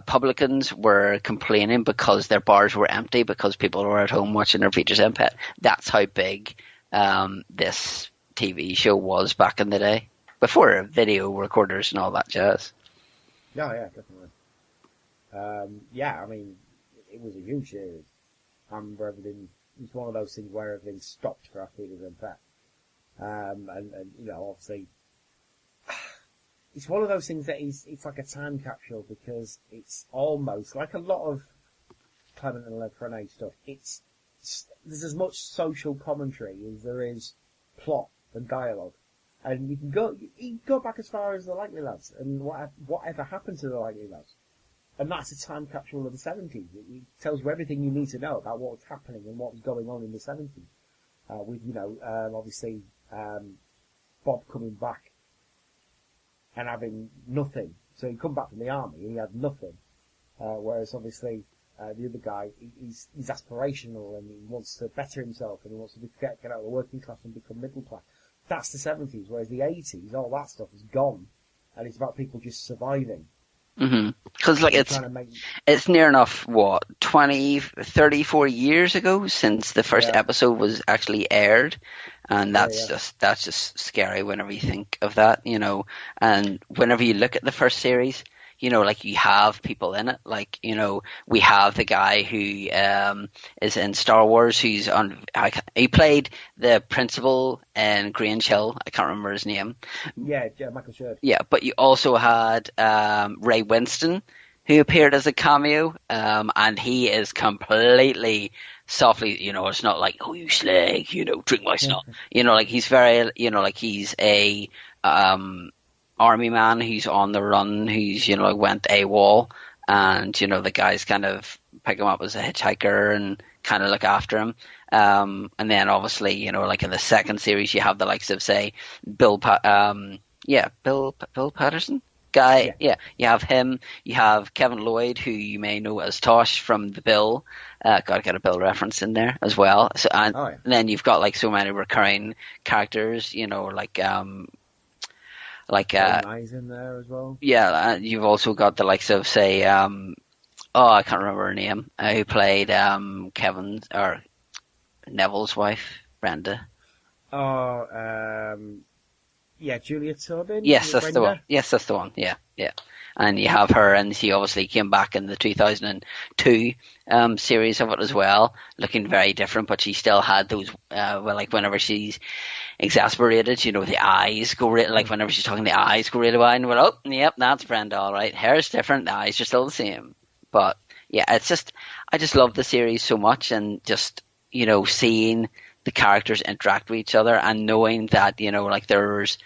publicans were complaining because their bars were empty, because people were at home watching their features in pet. That's how big this TV show was back in the day, before video recorders and all that jazz. Yeah, definitely. I mean, it was a huge series. I remember everything. It's one of those things where everything stopped for our features in pet. And obviously, it's one of those things that it's like a time capsule, because it's almost like a lot of Clement and Frenais stuff. There's as much social commentary as there is plot and dialogue, and you can go back as far as the Likely Lads and whatever happened to the Likely Lads, and that's a time capsule of the 70s. It tells you everything you need to know about what was happening and what was going on in the 70s. With obviously Bob coming back and having nothing. So he'd come back from the army and he had nothing. Whereas obviously the other guy, he's aspirational and he wants to better himself and he wants to get out of the working class and become middle class. That's the 70s. Whereas the 80s, all that stuff is gone, and it's about people just surviving. Because it's near enough 34 years ago since the first episode was actually aired, and that's just scary whenever you think of that, And whenever you look at the first series, like you have people in it, like we have the guy who is in Star Wars, who's he played the principal in Grange Hill. I can't remember his name. Yeah, Michael Sherd. Yeah, but you also had Ray Winston, who appeared as a cameo, and he is completely softly, it's not like, oh, you slag, drink my snot. Like he's very, like he's a army man who's on the run, who's, went AWOL, and, the guys kind of pick him up as a hitchhiker and kind of look after him. And then obviously, like in the second series, you have the likes of, say, Bill Patterson guy. Yeah, you have him. You have Kevin Lloyd, who you may know as Tosh from The Bill. Got to get a Bill reference in there as well. So, and then you've got like so many recurring characters, Frenais in there as well. Yeah, you've also got the likes of, say, I can't remember her name, who played Kevin's or Neville's wife, Brenda. Julia Tobin. Yes, that's the one. Yes, that's the one. Yeah. Yeah. And you have her, and she obviously came back in the 2002 series of it as well, looking very different, but she still had those, like whenever she's exasperated, the eyes go like whenever she's talking, the eyes go really wide, and we're, oh, yep, that's Brenda, all right. Hair's different, the eyes are still the same. But yeah, I just love the series so much, and just, seeing the characters interact with each other, and knowing that, like there's,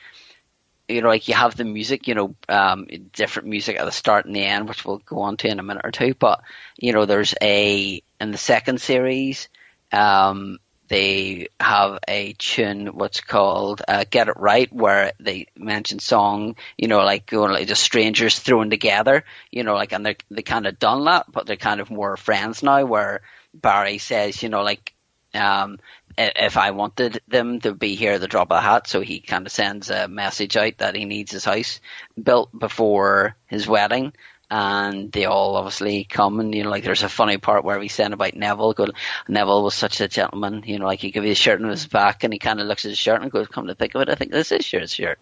like you have the music, different music at the start and the end, which we'll go on to in a minute or two. But, there's in the second series, they have a tune what's called Get It Right, where they mention song, like going like just strangers thrown together, like, and they kind of done that, but they're kind of more friends now, where Barry says, if I wanted them to be here at the drop of a hat, so he kind of sends a message out that he needs his house built before his wedding, and they all obviously come, and like there's a funny part where we said about Neville. Neville was such a gentleman, like he gave you his shirt on his back, and he kind of looks at his shirt and goes, "Come to think of it, I think this is your shirt."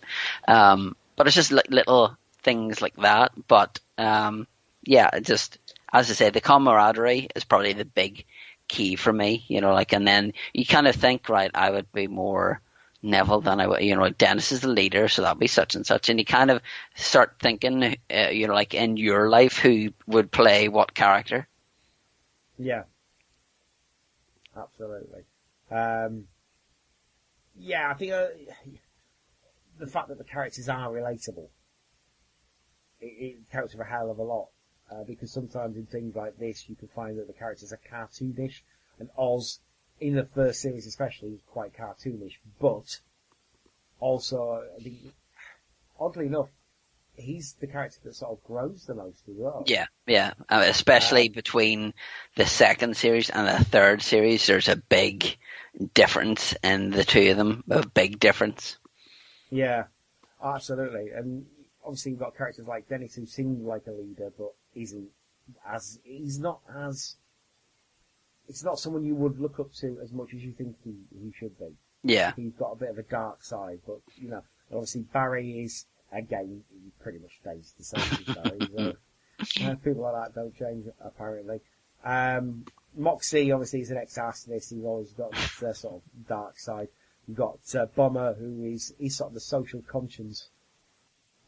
But it's just like little things like that. But yeah, just as I say, the camaraderie is probably the big key for me, like, and then you kind of think, right, I would be more Neville than I would, like Dennis is the leader, so that'd be such and such, and you kind of start thinking, like in your life, who would play what character. Yeah, absolutely. Yeah, I think the fact that the characters are relatable, it counts for a hell of a lot. Because sometimes in things like this, you can find that the characters are cartoonish, and Oz, in the first series especially, is quite cartoonish. But also, I think, oddly enough, he's the character that sort of grows the most as well. Yeah. Especially between the second series and the third series, there's a big difference in the two of them. A big difference. Yeah, absolutely. And obviously, you've got characters like Dennis, who seems like a leader, but it's not someone you would look up to as much as you think he should be. Yeah. He's got a bit of a dark side, but, obviously Barry is, again, he pretty much stays the same as Barry. So, people like that don't change, apparently. Moxie, obviously, is an ex-arsonist. He's always got this sort of dark side. You've got Bomber, who is sort of the social conscience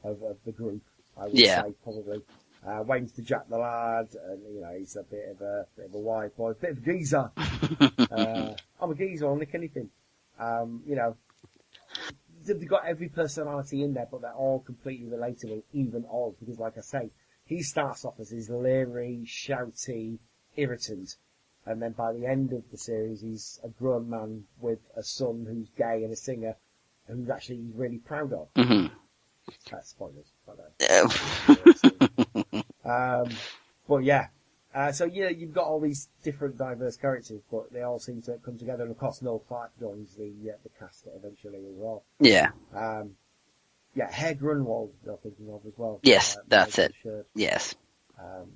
of the group, I would say, probably. Wayne's the Jack the Lad, and he's a bit of a wide boy, a bit of a geezer. I'm a geezer, I'll nick anything. They've got every personality in there, but they're all completely relatable, even Oz, because like I say, he starts off as his leery, shouty, irritant, and then by the end of the series, he's a grown man with a son who's gay and a singer, and who's actually he's really proud of. Mm-hmm. Spoilers, by but yeah, so you've got all these different diverse characters, but they all seem to come together. And of course, Noel Clarke joins the cast eventually as well. Yeah. Herr Grunwald, you're thinking of as well. Yes, that's it. Shirt. Yes.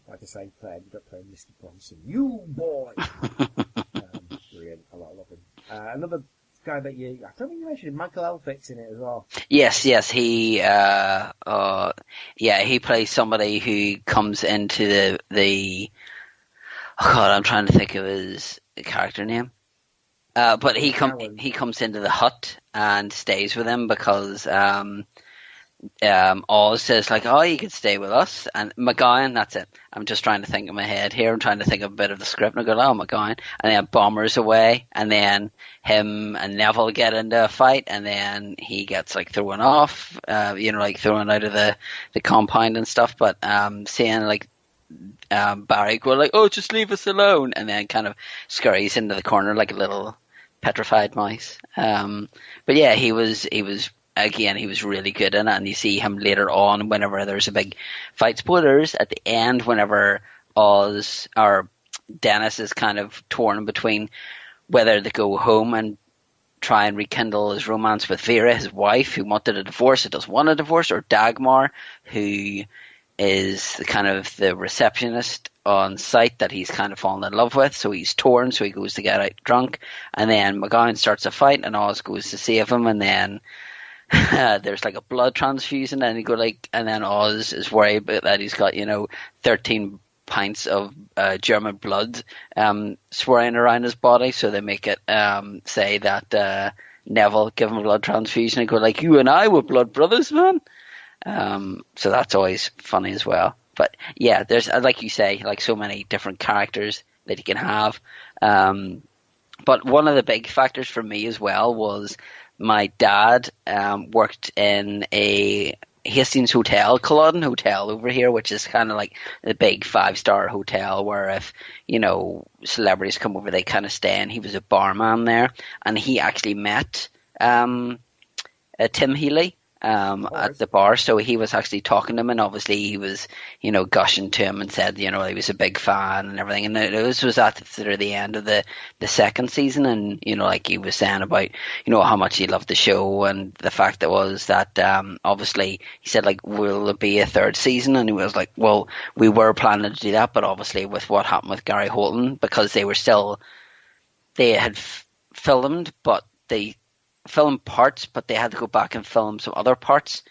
Like I say, ended up playing Mr. Bronson. You boy. Brilliant. I love him. Another guy that I don't think you mentioned, Michael Elphick's in it as well. Yes, he he plays somebody who comes into the oh god, I'm trying to think of his character name. But he comes into the hut and stays with him because Oz says like, oh, you could stay with us, and McGowan, that's it. I'm just trying to think in my head here. I'm trying to think of a bit of the script, and I go, oh, McGowan, and then Bomber's away, and then him and Neville get into a fight, and then he gets like thrown off, like thrown out of the compound and stuff. But seeing like Barry go like, oh, just leave us alone, and then kind of scurries into the corner like a little petrified mice. But yeah, he was again, he was really good in it, and you see him later on whenever there's a big fight. Spoilers at the end, whenever Oz or Dennis is kind of torn between whether to go home and try and rekindle his romance with Vera, his wife, who wanted a divorce, who doesn't want a divorce, or Dagmar, who is the receptionist on site that he's kind of fallen in love with. So he's torn, so he goes to get out drunk, and then McGowan starts a fight, and Oz goes to save him, and then there's like a blood transfusion, and and then Oz is worried about that he's got 13 pints of German blood swirling around his body, so they make it say that Neville give him a blood transfusion and go like, you and I were blood brothers, man. So that's always funny as well. But yeah, there's, like you say, like so many different characters that you can have. But one of the big factors for me as well was my dad worked in a Hastings Hotel, Culloden Hotel over here, which is kind of like the big 5-star hotel where if, celebrities come over, they kind of stay, and he was a barman there, and he actually met Tim Healy at the bar, so he was actually talking to him, and obviously he was, gushing to him and said, he was a big fan and everything, and this was after the end of the second season, and, like he was saying about, how much he loved the show, and the fact that was that, obviously, he said, like, will there be a third season? And he was like, well, we were planning to do that, but obviously with what happened with Gary Holton, because they had filmed, but they filmed parts, but they had to go back and film some other parts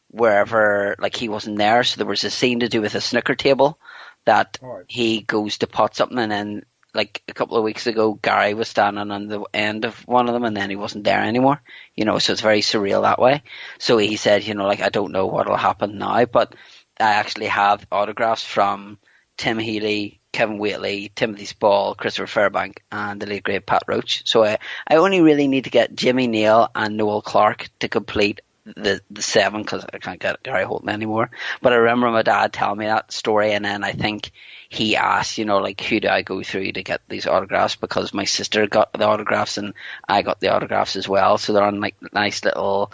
wherever, like, he wasn't there. So there was a scene to do with a snooker table that he goes to pot something, and then, like, a couple of weeks ago, Gary was standing on the end of one of them, and then he wasn't there anymore, so it's very surreal that way. So he said, like, I don't know what'll happen now, but I actually have autographs from Tim Healy, Kevin Whately, Timothy Spall, Christopher Fairbank, and the late great Pat Roach. So I only really need to get Jimmy Neal and Noel Clarke to complete the 7, because I can't get Gary Holton anymore. But I remember my dad telling me that story, and then I think he asked, like, who do I go through to get these autographs, because my sister got the autographs and I got the autographs as well. So they're on, like, nice little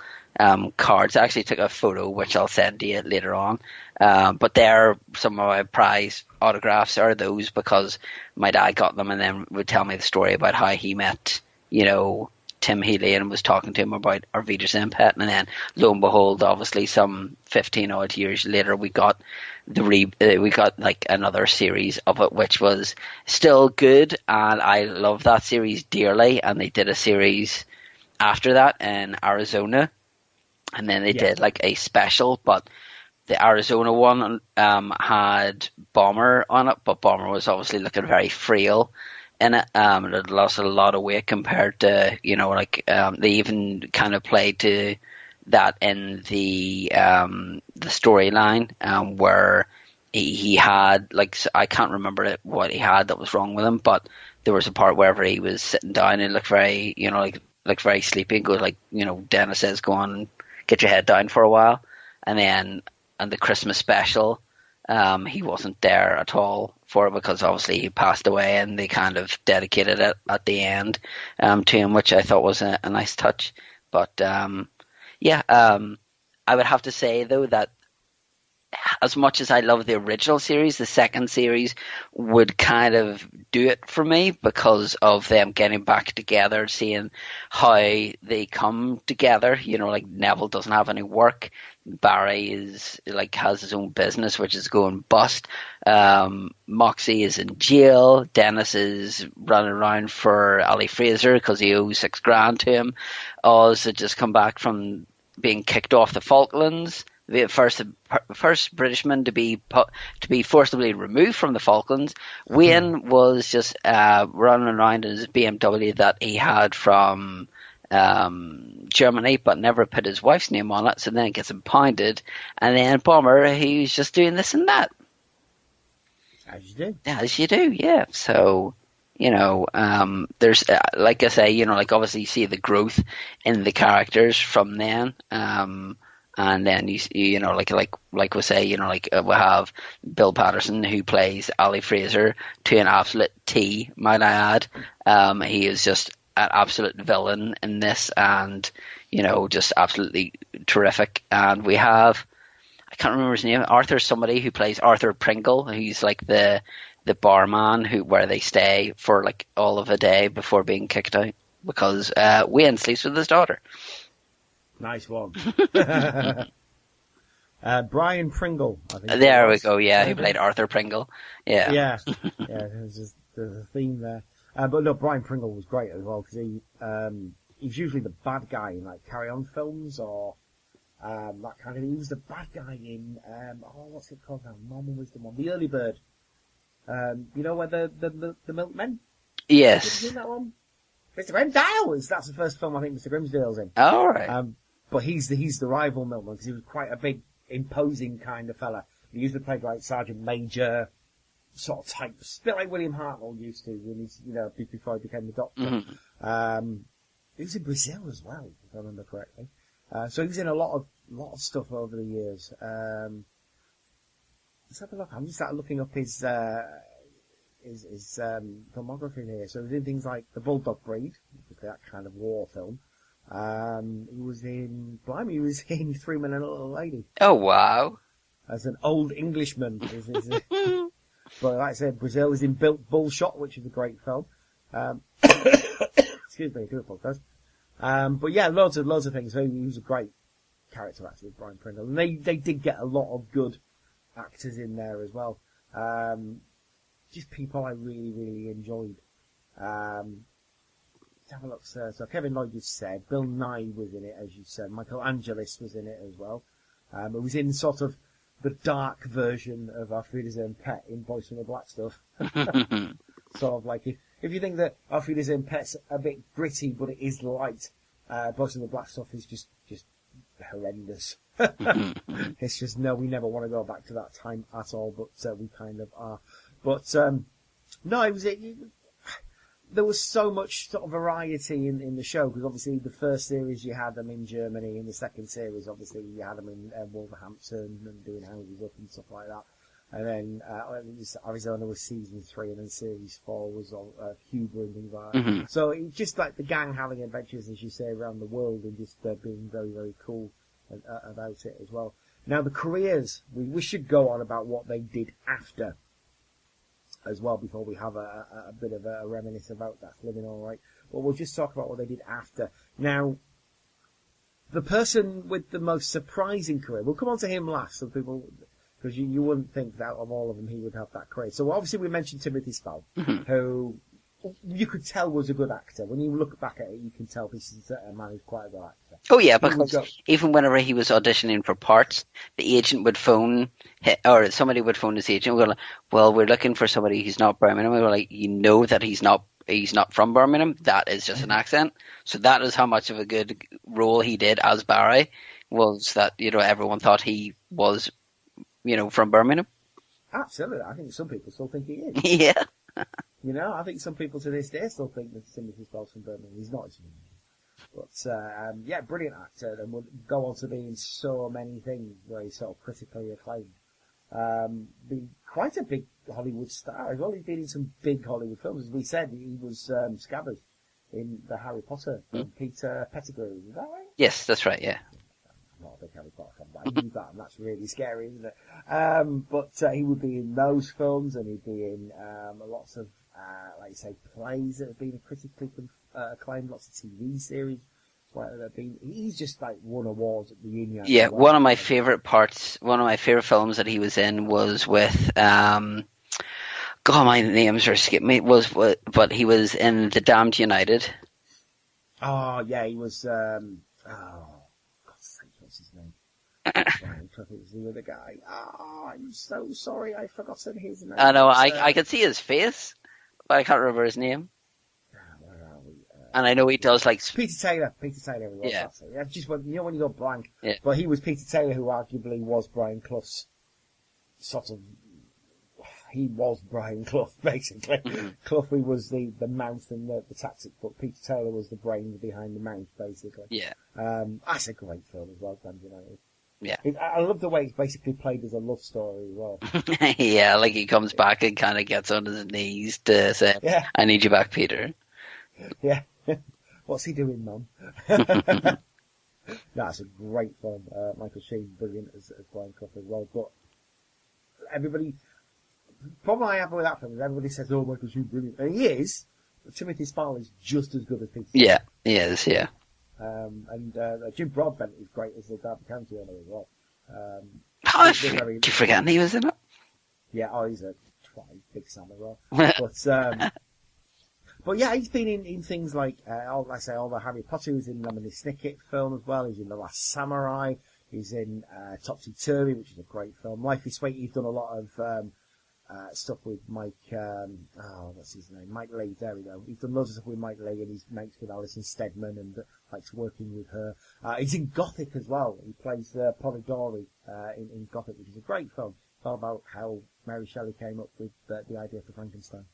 cards. I actually took a photo, which I'll send to you later on. But they're some of my prize autographs are those, because my dad got them and then would tell me the story about how he met, Tim Healy and was talking to him about Auf Wiedersehen pet, and then lo and behold, obviously some 15 odd years later, we got like another series of it, which was still good, and I love that series dearly. And they did a series after that in Arizona, and then they did like a special, but the Arizona one had Bomber on it, but Bomber was obviously looking very frail in it. It had lost a lot of weight compared to, they even kind of played to that in the storyline, where he had, like, I can't remember what he had that was wrong with him, but there was a part wherever he was sitting down and looked very, looked very sleepy, and goes like, Dennis says, go on and get your head down for a while. And then on the Christmas special, he wasn't there at all for it, because obviously he passed away, and they kind of dedicated it at the end to him, which I thought was a nice touch. But I would have to say, though, that as much as I love the original series, the second series would kind of do it for me, because of them getting back together, seeing how they come together. Like, Neville doesn't have any work. Barry is like has his own business, which is going bust. Moxie is in jail. Dennis is running around for Ali Fraser because he owes $6,000 to him. Oz had just come back from being kicked off the Falklands. The first Britishman to be forcibly removed from the Falklands. Wayne was just running around in his BMW that he had from Germany, but never put his wife's name on it, so then it gets impounded. And then Bomber, he's just doing this and that. As you do. As you do, yeah. So, there's, like I say, like, obviously you see the growth in the characters from then. And then like we say, we have Bill Patterson, who plays Ali Fraser to an absolute T, might I add. He is just an absolute villain in this, and just absolutely terrific. And we have, I can't remember his name, Arthur somebody, who plays Arthur Pringle, who's like the barman where they stay for like all of a day before being kicked out, because Wayne sleeps with his daughter. Nice one. Brian Pringle, I think. There we go, yeah, who played Arthur Pringle. Yeah. Yeah, there's a theme there. But look, Brian Pringle was great as well, because he's usually the bad guy in like Carry On films or that kind of. He was the bad guy in what's it called now? Norman Wisdom one, The Early Bird. You know where the milkmen? Yes. Have you seen that one? Mr. Grimsdale's. That's the first film I think Mr. Grimsdale's in. All right. But he's the rival milkman because he was quite a big, imposing kind of fella. He usually played like Sergeant Major sort of type, a bit like William Hartnell used to when he's, before he became the Doctor. Mm-hmm. He was in Brazil as well, if I remember correctly. So he's in a lot of stuff over the years. Let's have a look. I'm just looking up his filmography here. So he's in things like The Bulldog Breed, that kind of war film. He was in Three Men and a Little Lady. Oh, wow. As an old Englishman. But like I said, Brazil is in Built Bullshot, which is a great film. Excuse me, I do apologise. But yeah, loads of things. So he was a great character actually, Brian Pringle. And they did get a lot of good actors in there as well. Just people I really, really enjoyed. Let's have a look, sir. So Kevin Lloyd just said, Bill Nye was in it, as you said. Michael Angelis was in it as well. It was in sort of the dark version of Auf Wiedersehen Pet in Boys from the Black Stuff. Sort of like, if you think that Auf Wiedersehen Pet's a bit gritty, but it is light, Boys from the Black Stuff is just horrendous. It's just, no, we never want to go back to that time at all, but we kind of are. But, no, there was so much sort of variety in the show, because obviously the first series you had them in Germany, in the second series obviously you had them in Wolverhampton and doing houses up and stuff like that. And then Arizona was season 3, and then series 4 was Cuba and things like that. Mm-hmm. So it's just like the gang having adventures, as you say, around the world, and just being very, very cool about it as well. Now the careers, we should go on about what they did after as well, before we have a bit of a reminisce about that living all right. But we'll just talk about what they did after. Now, the person with the most surprising career, we'll come on to him last, so people, because you wouldn't think that of all of them he would have that career. So obviously we mentioned Timothy Spall, mm-hmm. who you could tell was a good actor. When you look back at it, you can tell this is a man who's quite a good actor. Oh yeah, because even whenever he was auditioning for parts, the agent would phone, or somebody would phone his agent and go, well, we're looking for somebody who's not Birmingham. We were like, you know that he's not from Birmingham. That is just an accent. So that is how much of a good role he did as Barry, was that, everyone thought he was, from Birmingham. Absolutely. I think some people still think he is. Yeah. I think some people to this day still think that Timothy Spall's from Birmingham. He's not. But, brilliant actor, and would go on to be in so many things where he's sort of critically acclaimed. Be quite a big Hollywood star as well. He's been in some big Hollywood films. As we said, he was Scabbers in the Harry Potter film, Peter Pettigrew. Is that right? Yes, that's right, yeah. I'm not a big Harry Potter fan, but I knew that, and that's really scary, isn't it? But he would be in those films, and he'd be in lots of, like you say, plays that have been critically acclaimed, lots of TV series. He's just like won awards at the Union. Yeah, one of my favourite films that he was in was with, God, my names are skipping me, but he was in The Damned United. Oh, yeah, he was, God's sake, what's his name? Brian Clough, it was the other guy. I'm so sorry, I've forgotten his name. I know, I could see his face, but I can't remember his name. And I know he does like Peter Taylor. Yeah. That's just when you go blank. Yeah. But he was Peter Taylor, who arguably was Brian Clough's sort of. He was Brian Clough, basically. Mm-hmm. Clough was the mouth and the tactic, but Peter Taylor was the brain behind the mouth, basically. Yeah. That's a great film as well, Damned United. Yeah. I love the way it's basically played as a love story as well. Yeah, like he comes back and kind of gets on his knees to say, I need you back, Peter. Yeah. What's he doing, Mum? That's a great film. Michael Sheen, brilliant as Brian Clough as well. But everybody, the problem I have with that film is everybody says, oh, Michael Sheen, brilliant. And he is, but Timothy Spall is just as good as Peter. Yeah, he is, yeah. And Jim Broadbent is great as the Derby County owner as well. Did you forget he was in it? Yeah, he's a big Sam as well. But yeah, he's been in things like, all the Harry Potter. He was in Lemony Snicket film as well. He's in The Last Samurai. He's in Topsy Turvy, which is a great film. Life is Sweet. He's done a lot of stuff with Mike, what's his name? Mike Lee, there we go. He's done loads of stuff with Mike Lee, and he's mates with Alison Steadman and likes working with her. He's in Gothic as well. He plays Polidori in Gothic, which is a great film. It's all about how Mary Shelley came up with the idea for Frankenstein.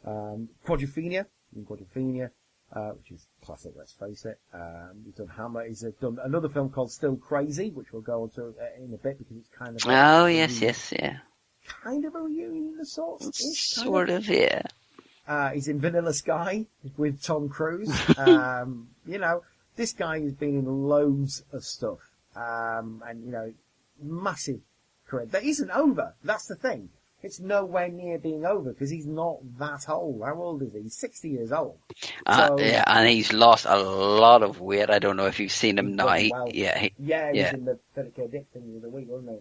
Quadrophenia, which is classic, let's face it. He's done Hammer. He's done another film called Still Crazy, which we'll go on to in a bit because it's kind of... yeah. Kind of a reunion of sorts. Sort of, yeah. He's in Vanilla Sky with Tom Cruise. This guy has been in loads of stuff. Massive career. That isn't over. That's the thing. It's nowhere near being over because he's not that old. How old is he? He's 60 years old. Yeah, and he's lost a lot of weight. I don't know if you've seen him now. Well. He was in the Philip K. Dick thing the other week, wasn't he?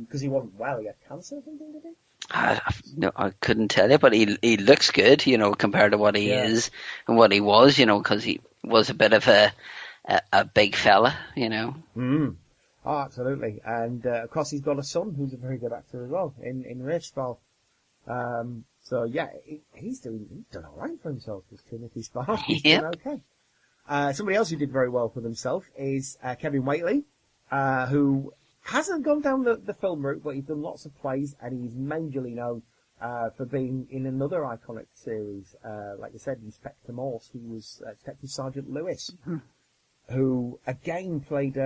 Because he wasn't well. He had cancer or something, did he? I couldn't tell you, but he looks good, compared to what he is and what he was, because he was a bit of a big fella, Mm. Oh, absolutely. And, of course, he's got a son who's a very good actor as well in Rachel. He's done all right for himself, this Timothy Spall. He's done okay. Somebody else who did very well for themselves is Kevin Whately, who hasn't gone down the film route, but he's done lots of plays, and he's majorly known for being in another iconic series, like I said, Inspector Morse, who was Detective Sergeant Lewis, who again played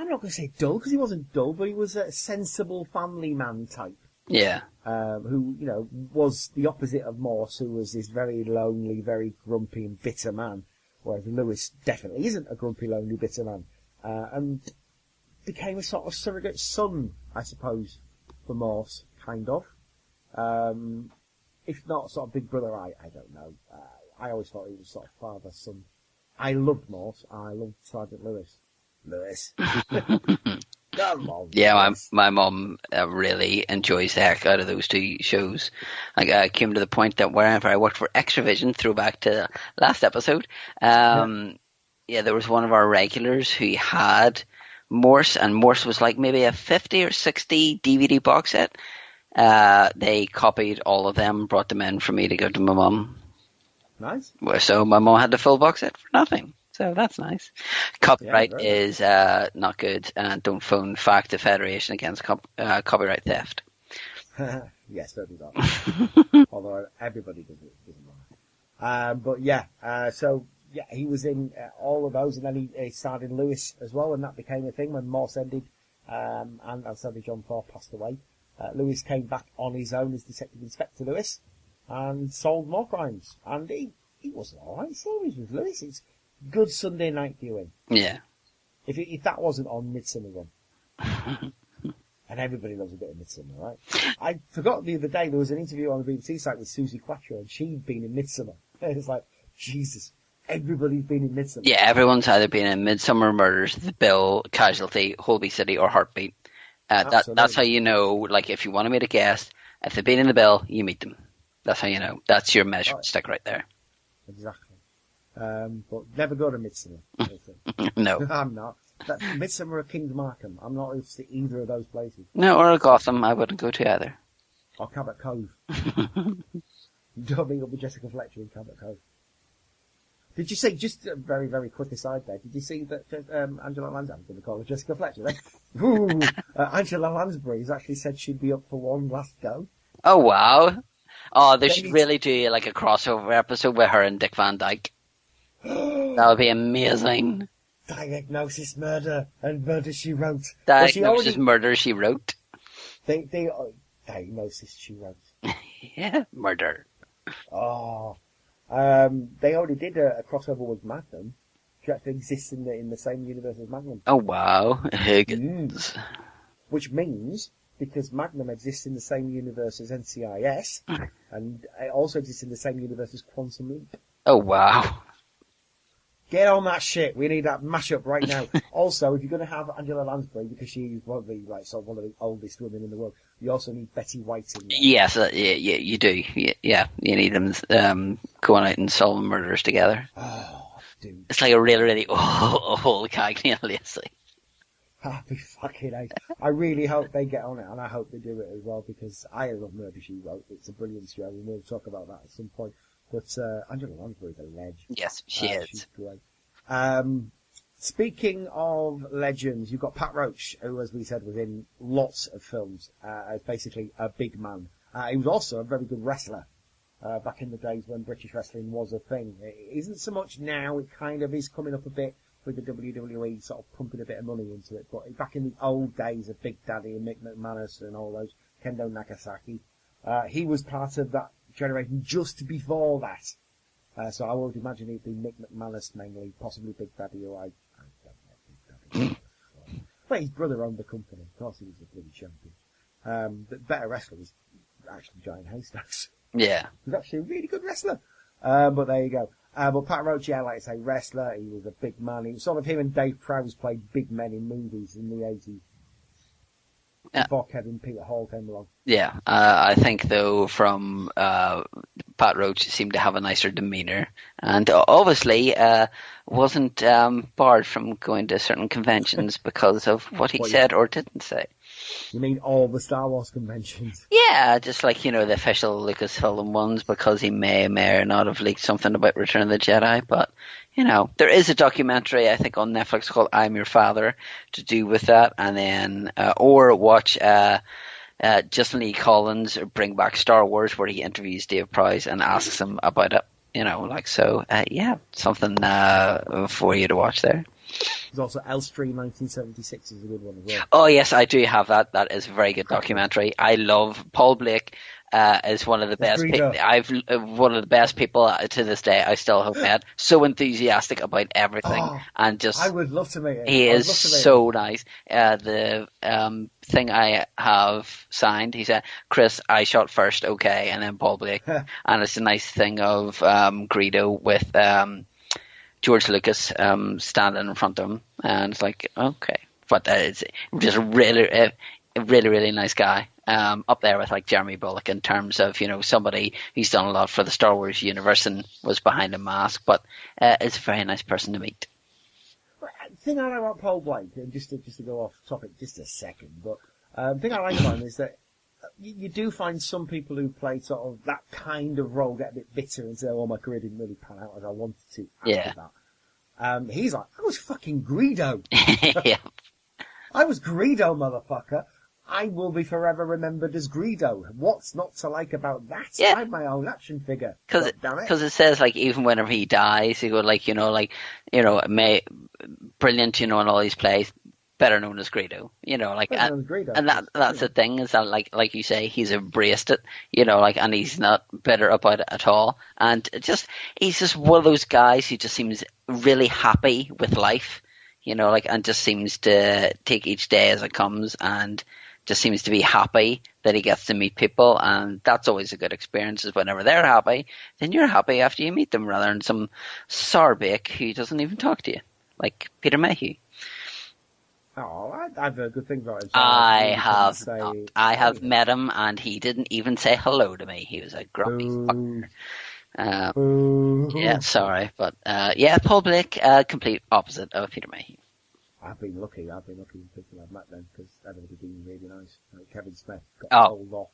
I'm not going to say dull, because he wasn't dull, but he was a sensible family man type. Yeah. Who, was the opposite of Morse, who was this very lonely, very grumpy and bitter man, whereas Lewis definitely isn't a grumpy, lonely, bitter man. And became a sort of surrogate son, I suppose, for Morse, kind of. If not sort of big brother, I don't know. I always thought he was sort of father, son. I loved Morse. I loved Sergeant Lewis. Come on. Yeah, my mum really enjoys the heck out of those two shows. I came to the point that wherever I worked for Extravision, throwback to last episode, there was one of our regulars who had Morse, and Morse was like maybe a 50 or 60 DVD box set. They copied all of them, brought them in for me to give to my mum. Nice. So my mum had the full box set for nothing. So that's nice. Copyright is not good, and don't phone FACT, the Federation Against Copyright Theft. Yes, don't do that. Although everybody does it. He was in all of those, and then he starred in Lewis as well, and that became a thing when Morse ended, and sadly John Thorpe passed away. Lewis came back on his own as Detective Inspector Lewis, and solved more crimes. And he was an alright series with Lewis. It's good Sunday night viewing. Yeah. If that wasn't on Midsummer Run. And everybody loves a bit of Midsummer, right? I forgot the other day there was an interview on the BBC site with Susie Quattro, and she'd been in Midsummer. It's like, Jesus, everybody's been in Midsummer. Yeah, everyone's either been in Midsummer Murders, The Bill, Casualty, Holby City, or Heartbeat. That's how you know, like, if you want to meet a guest, if they've been in The Bill, you meet them. That's how you know. That's your measuring stick right there. Exactly. But never go to Midsummer. No. I'm not. Midsummer or King's Markham. I'm not interested in either of those places. No, or Gotham. I wouldn't go to either. Or Cabot Cove. Don't meet up with Jessica Fletcher in Cabot Cove. Did you see, just a very, very quick aside there, did you see that Angela Lansbury, I'm going to call her Jessica Fletcher then. Angela Lansbury has actually said she'd be up for one last go. Oh, wow. Oh, they should really do like a crossover episode with her and Dick Van Dyke. That would be amazing. Diagnosis Murder and Murder She Wrote. Diagnosis Murder She Wrote. Diagnosis She Wrote. Yeah, murder. Oh. They already did a crossover with Magnum. She actually exists in the same universe as Magnum. Oh, wow. Higgins. Which means, because Magnum exists in the same universe as NCIS, and it also exists in the same universe as Quantum Leap. Oh, wow. Get on that shit. We need that mashup right now. Also, if you're going to have Angela Lansbury, because she's probably one of the oldest women in the world, you also need Betty White in there. Yes, you do. Yeah, you need them going out and solving murders together. Oh, dude. It's like a really, really old Cagney and Lacey. Happy fucking hell. I really hope they get on it, and I hope they do it as well, because I love Murder, She Wrote. It's a brilliant show, and we'll talk about that at some point. But Angela Lansbury's a legend. Yes, she is. She's great. Speaking of legends, you've got Pat Roach, who, as we said, was in lots of films, as basically a big man. He was also a very good wrestler, back in the days when British wrestling was a thing. It isn't so much now, it kind of is coming up a bit with the WWE sort of pumping a bit of money into it, but back in the old days of Big Daddy and Mick McManus and all those, Kendo Nagasaki, he was part of that generation just before that. So I would imagine it'd be Mick McManus mainly, possibly Big Daddy, or I don't know Big Daddy. But his brother owned the company. Of course he was a bloody champion. The better wrestler was actually Giant Haystacks. Yeah. He was actually a really good wrestler. But there you go. But Pat Roach, yeah, like I say, wrestler. He was a big man. He was sort of him and Dave Prowse played big men in movies in the 80s. Before Kevin Peter Hall came along. Yeah, I think though from Pat Roach seemed to have a nicer demeanour, and obviously wasn't barred from going to certain conventions because of what he said or didn't say. You mean all the Star Wars conventions? Yeah, just like, the official Lucasfilm ones, because he may or may not have leaked something about Return of the Jedi, but, there is a documentary, I think, on Netflix called I'm Your Father to do with that, and then, or watch Justin Lee Collins bring back Star Wars, where he interviews Dave Prowse and asks him about it, something for you to watch there. There's also Elstree 1976 is a good one as well. Oh yes, I do have that. That is a very good documentary. I love Paul Blake. Is one of the best. One of the best people to this day. I still have met. So enthusiastic about everything, and just I would love to meet him. He is so nice. The thing I have signed, he said, "Chris, I shot first, okay," and then Paul Blake, and it's a nice thing of Greedo with George Lucas standing in front of him, and it's like, okay, but it's just a really, really nice guy. Up there with like Jeremy Bulloch in terms of somebody who's done a lot for the Star Wars universe and was behind a mask, but it's a very nice person to meet. The thing I like about Paul Blake, and just to go off topic just a second, but the thing I like about him is that you do find some people who play sort of that kind of role get a bit bitter and say, "Oh, my career didn't really pan out as I wanted to." After that, he's like, "I was fucking Greedo." Yeah. I was Greedo, motherfucker. I will be forever remembered as Greedo. What's not to like about that? Yeah. I'm my own action figure. Because it says, like, even whenever he dies, he go, like, brilliant, in all these plays, better known as Greedo. And that's the thing, is that, like you say, he's embraced it, and he's not bitter about it at all. And he's just one of those guys who just seems really happy with life, and just seems to take each day as it comes, and just seems to be happy that he gets to meet people, and that's always a good experience, is whenever they're happy, then you're happy after you meet them, rather than some sorbake who doesn't even talk to you, like Peter Mayhew. Oh, I've heard good things about him. So I have met him, and he didn't even say hello to me. He was a grumpy fucker. Yeah, sorry, but Paul Blake, complete opposite of Peter Mayhew. I've been lucky in people I've met them, because everybody's been really nice. Like Kevin Smith got told off.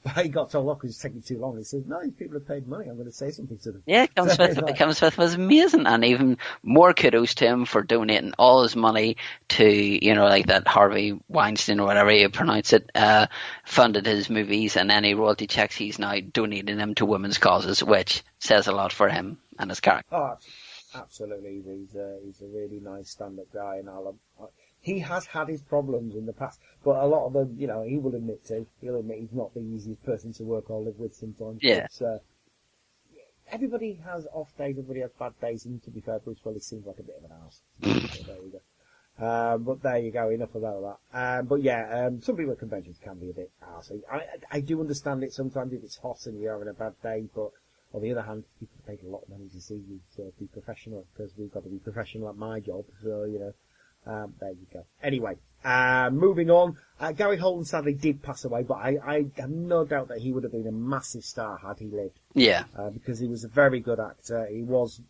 But he got told off because it's taking too long. He says, "No, these people have paid money. I'm going to say something to them." Yeah, Kevin Smith was amazing, and even more kudos to him for donating all his money to, like that Harvey Weinstein or whatever you pronounce it, funded his movies, and any royalty checks he's now donating them to women's causes, which says a lot for him and his character. Oh, absolutely. He's a really nice stand-up guy, and he has had his problems in the past, but a lot of them, he will admit he's not the easiest person to work or live with sometimes. Yeah. But, everybody has off days, everybody has bad days, and to be fair, Bruce Willis seems like a bit of an arse. So there you go. But there you go, enough about that. Some people at conventions can be a bit arsey. I do understand it sometimes if it's hot and you're having a bad day, but On the other hand, people paid a lot of money to see you to be professional, because we've got to be professional at my job, so, there you go. Anyway, moving on. Gary Holden sadly did pass away, but I have no doubt that he would have been a massive star had he lived. Yeah. Because he was a very good actor. He was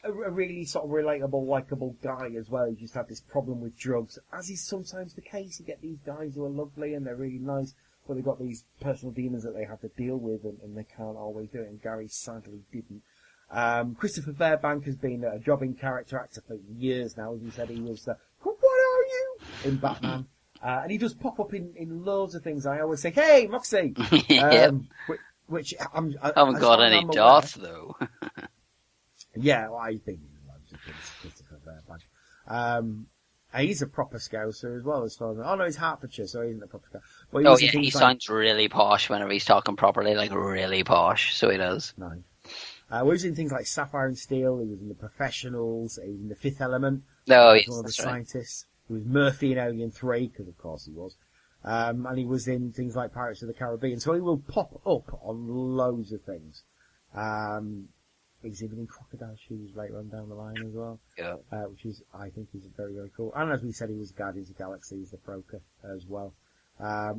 a really sort of relatable, likeable guy as well. He just had this problem with drugs, as is sometimes the case. You get these guys who are lovely and they're really nice, but they've got these personal demons that they have to deal with, and they can't always do it, and Gary sadly didn't. Christopher Fairbank has been a jobbing character actor for years now. As you said, he was what are you in Batman, and he does pop up in loads of things. I always say, "Hey, Moxie," Yep. which I haven't got any dots though. Yeah, well, he's been in loads of things, Christopher Fairbank. He's a proper Scouser as well, as far as... Oh, no, he's Hertfordshire, so he isn't a proper Scouser. But he sounds really posh whenever he's talking properly, like really posh, so he does. Nice. He was in things like Sapphire and Steel, he was in The Professionals, he was in The Fifth Element. Oh, he yes, was one of the that's right. scientists. He was Murphy in Alien 3, because of course he was. And he was in things like Pirates of the Caribbean, so he will pop up on loads of things. He's even in Crocodile Shoes later on down the line as well. Yeah. Which is, I think, is very, very cool. And as we said, he was Guardians of the Galaxy, he's the Broker as well.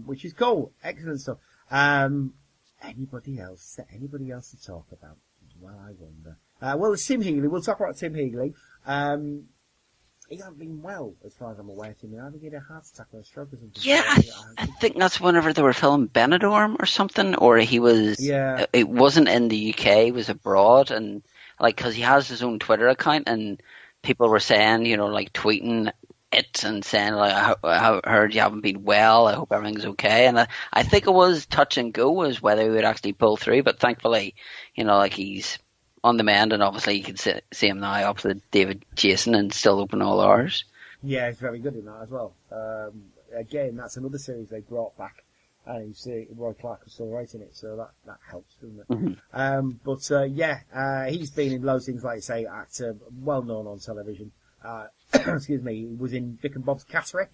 Which is cool. Excellent stuff. Anybody else to talk about? Well, I wonder. Well, it's Tim Healy. We'll talk about Tim Healy. He hasn't been well, as far as I'm aware, Tim. I think he had a heart attack or a stroke or something. Yeah, I think that's whenever they were filming Benidorm or something, or he was... Yeah. It wasn't in the UK, it was abroad, and, because he has his own Twitter account, and people were saying, tweeting it and saying, I heard you haven't been well, I hope everything's okay, and I think it was touch and go as whether he would actually pull through, but thankfully, he's on the mend, and obviously you can see him now opposite David Jason and still open all hours. Yeah, he's very good in that as well. Again, that's another series they brought back, and you see Roy Clark was still writing it, so that helps, doesn't it? Mm-hmm. He's been in loads of things, like you say, actor, well known on television. Excuse me, he was in Vic and Bob's Catterick.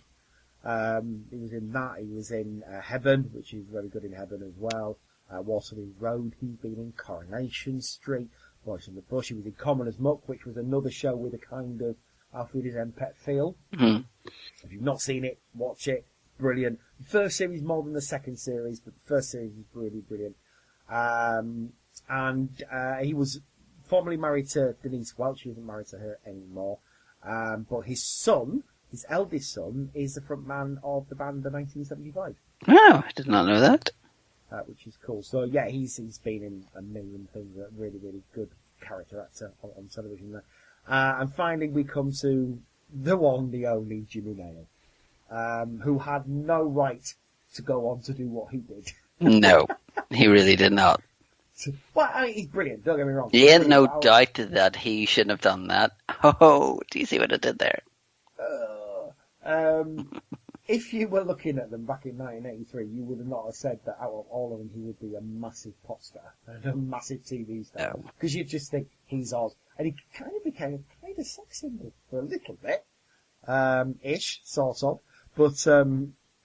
He was in that. He was in Heaven, which is very good in Heaven as well. Waterloo Road. He's been in Coronation Street. Boys from the Bush. He was in Commoner's Muck, which was another show with a kind of Auf Wiedersehen pet feel. Mm-hmm. If you've not seen it, watch it. Brilliant. The first series more than the second series, but the first series is really brilliant. He was formerly married to Denise Welch. He isn't married to her anymore. But his son, his eldest son, is the front man of the band The 1975. Oh, I did not know that. Which is cool. So yeah, he's been in a million things. A really, really good character actor on television there. And finally we come to the one, the only Jimmy Nail, who had no right to go on to do what he did. No, he really did not. Well, I mean, he's brilliant, don't get me wrong. You ain't no doubt that he shouldn't have done that. Oh, do you see what I did there? If you were looking at them back in 1983, you would not have said that out of all of them he would be a massive pop star and a massive TV star. Because you'd just think he's Oz. And he kind of became a kind of sex symbol for a little bit. Ish, sort of. But,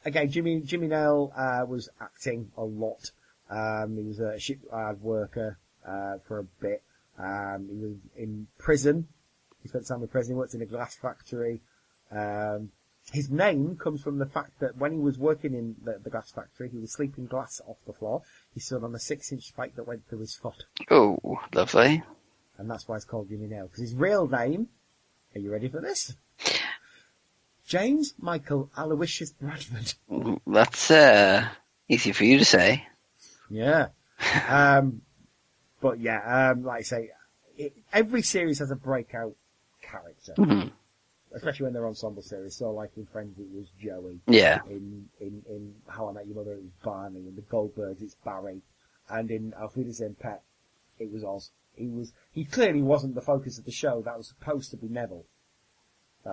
again, Jimmy Nail, was acting a lot. He was a shipyard worker, for a bit. He was in prison. He spent time in prison. He worked in a glass factory. His name comes from the fact that when he was working in the glass factory, he was sleeping glass off the floor. He stood on a 6-inch spike that went through his foot. Oh, lovely. And that's why it's called Jimmy Nail. Because his real name, are you ready for this? James Michael Aloysius Bradford. That's easy for you to say. Yeah. But yeah, like I say, every series has a breakout character. Mm-hmm. Especially when they're ensemble series. So like in Friends it was Joey. Yeah. In How I Met Your Mother it was Barney. In the Goldbergs it's Barry. And in Auf Wiedersehen Pet it was Oz. He clearly wasn't the focus of the show. That was supposed to be Neville.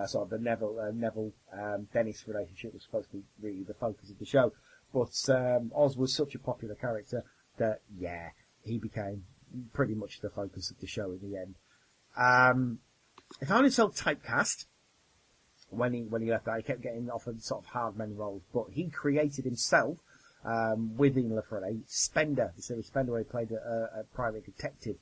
Sort of the Neville Dennis relationship was supposed to be really the focus of the show. But Oz was such a popular character that, yeah, he became pretty much the focus of the show in the end. He found himself typecast when he left that. He kept getting offered sort of hard men roles, but he created himself with Ian Frenais. Spender, the series Spender, where he played a private detective.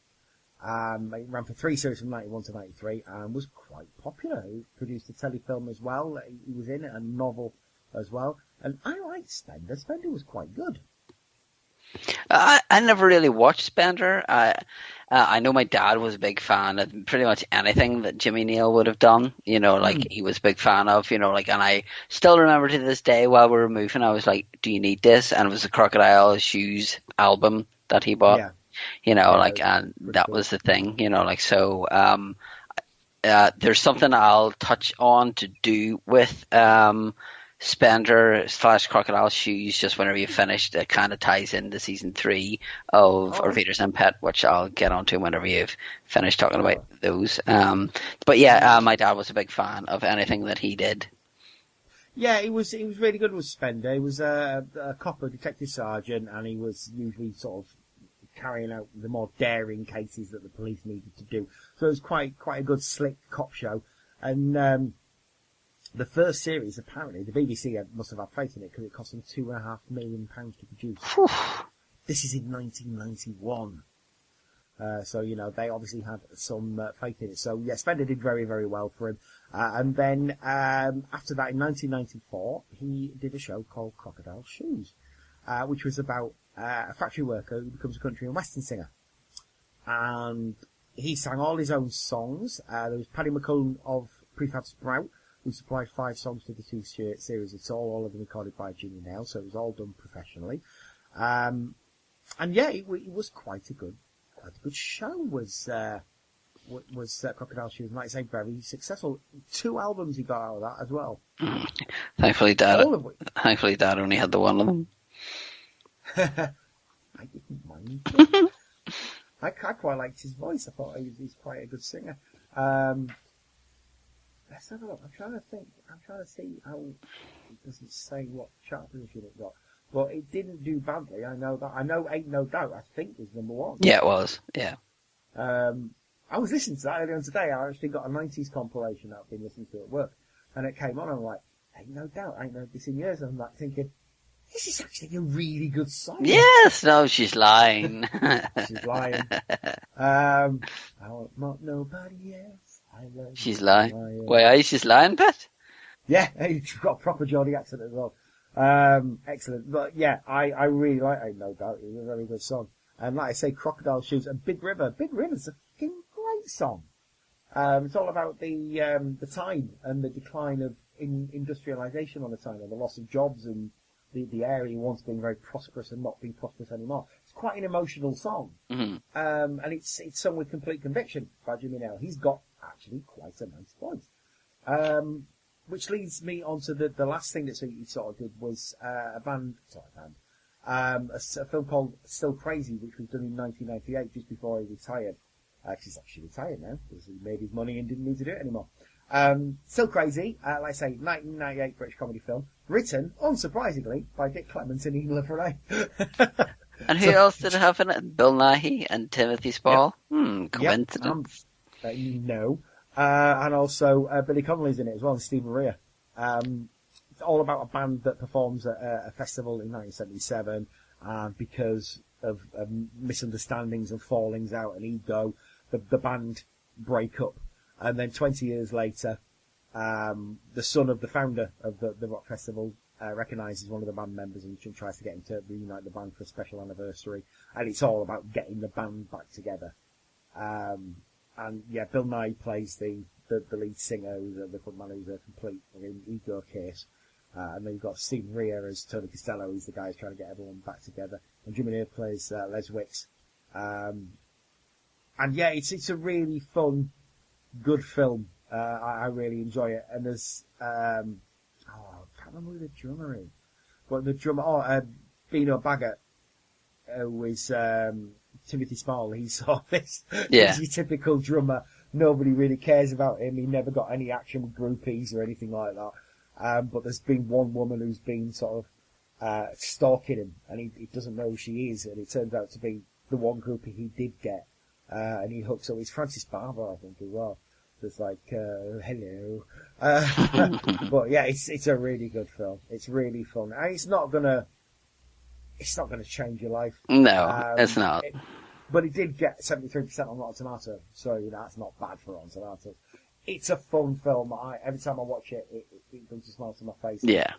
It ran for 3 series from 91 to 93 and was quite popular. He produced a telefilm as well. He was in it, a novel as well. And I liked Spender. Spender was quite good. I never really watched Spender. I know my dad was a big fan of pretty much anything that Jimmy Neal would have done. You know, like he was a big fan of, you know, like, and I still remember to this day while we were moving, I was like, do you need this? And it was the Crocodile Shoes album that he bought. Yeah. You know, like, and that was the thing, you know, like, so, there's something I'll touch on to do with, Spender / Crocodile Shoes just whenever you finished. It kind of ties into season 3 of Auf Wiedersehen Pet, which I'll get onto whenever you've finished talking about those. But yeah, my dad was a big fan of anything that he did. Yeah, he was really good with Spender. He was a copper detective sergeant, and he was usually sort of carrying out the more daring cases that the police needed to do. So it was quite a good slick cop show. And the first series, apparently, the BBC must have had faith in it because it cost them £2.5 million to produce. This is in 1991. So, you know, they obviously had some faith in it. So, yeah, Spender did very, very well for him. And then after that, in 1994, he did a show called Crocodile Shoes, which was about a factory worker who becomes a country and western singer. And he sang all his own songs. There was Paddy McCullen of Prefab Sprout, who supplied 5 songs to the 2 series. It's all of them recorded by Jimmy Nail, so it was all done professionally. And yeah, it was quite a good show. Was Crocodile Shoes, and like I say, very successful. 2 albums he got out of that as well. Thankfully, Dad only had the one of them. I didn't mind. I quite liked his voice. I thought he's quite a good singer. Let's have a look. I'm trying to see how it doesn't say what chart position it got. But it didn't do badly. I know that. I know Ain't No Doubt, I think, was number 1. Yeah, it was. Yeah. I was listening to that earlier on today. I actually got a 90s compilation that I've been listening to at work. And it came on, and I'm like, Ain't No Doubt, I ain't heard this in years. And I'm like thinking, this is actually a really good song. Yes, no, she's lying. She's lying. I want nobody else. She's lying. Why, she's lying, Pet? Yeah, you've got a proper Geordie accent as well. Excellent. But yeah, I really like Ain't No Doubt. It was a very good song. And like I say, Crocodile Shoes and Big River. Big River's a fucking great song. It's all about the time and the decline of industrialisation on the time, and the loss of jobs, and the area once being very prosperous and not being prosperous anymore. It's quite an emotional song. Mm-hmm. And it's sung with complete conviction by Jimmy Nail. He's got actually quite a nice voice. Which leads me on to the last thing that he sort of did was a film called Still Crazy, which was done in 1998, just before he retired. He's actually retired now, because he made his money and didn't need to do it anymore. Still Crazy, like I say, 1998 British comedy film, written, unsurprisingly, by Dick Clement and Ian Frenais. And who else did it have in it? Bill Nighy and Timothy Spall? Yep. Coincidence? No. And also Billy Connolly's in it as well, and Steve Maria. It's all about a band that performs at a festival in 1977, and because of misunderstandings and fallings out and ego, the band break up. And then 20 years later, the son of the founder of the rock festival recognises one of the band members and tries to get him to reunite the band for a special anniversary. And it's all about getting the band back together. And yeah, Bill Nighy plays the lead singer, the frontman, who's a complete ego case. And then you've got Steve Rea as Tony Costello, who's the guy who's trying to get everyone back together. And Jimmy Neal plays Les Wicks. And yeah, it's a really fun, good film. I really enjoy it. And there's I can't remember who the drummer is. But the drummer, Bino Baggett, who is Timothy Spall. He's sort of this. Yeah. He's your typical drummer. Nobody really cares about him. He never got any action with groupies or anything like that. But there's been one woman who's been sort of stalking him, and he doesn't know who she is, and it turns out to be the one groupie he did get. And he hooks up. It's Francis Barber, I think, as well. So it's like, hello. But yeah, it's a really good film. It's really fun. And it's not gonna it's not going to change your life. No, it's not. But it did get 73% on Rotten Tomatoes, so that's not bad for Rotten Tomatoes. It's a fun film. Every time I watch it, it brings a smile to my face. Yeah.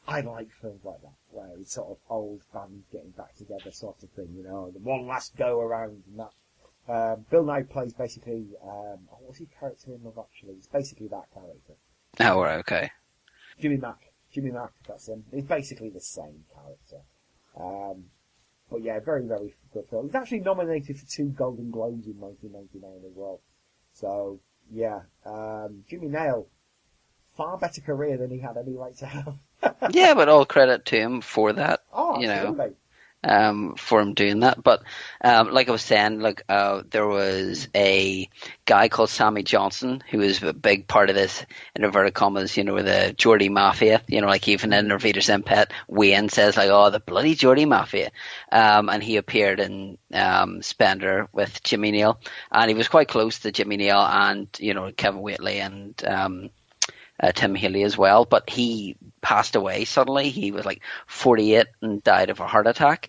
I like films like that, where it's sort of old band getting back together sort of thing, the one last go around and that. Bill Nye plays basically, what's his character in Love Actually? It's basically that character. Oh, right, okay. Jimmy Mack, that's him. He's basically the same character. But yeah, very, very good film. He's actually nominated for 2 Golden Globes in 1999 as well. So, yeah, Jimmy Nail, far better career than he had any right to have. Yeah, but all credit to him for that. Oh, absolutely. For him doing that. But like I was saying, there was a guy called Sammy Johnson who was a big part of this, in inverted commas, the Geordie Mafia. Even in Auf Wiedersehen Pet, Wayne says the bloody Geordie Mafia. And he appeared in Spender with Jimmy Neal, and he was quite close to Jimmy Neal and Kevin Whately and Tim Healy as well, but he passed away suddenly. He was 48 and died of a heart attack.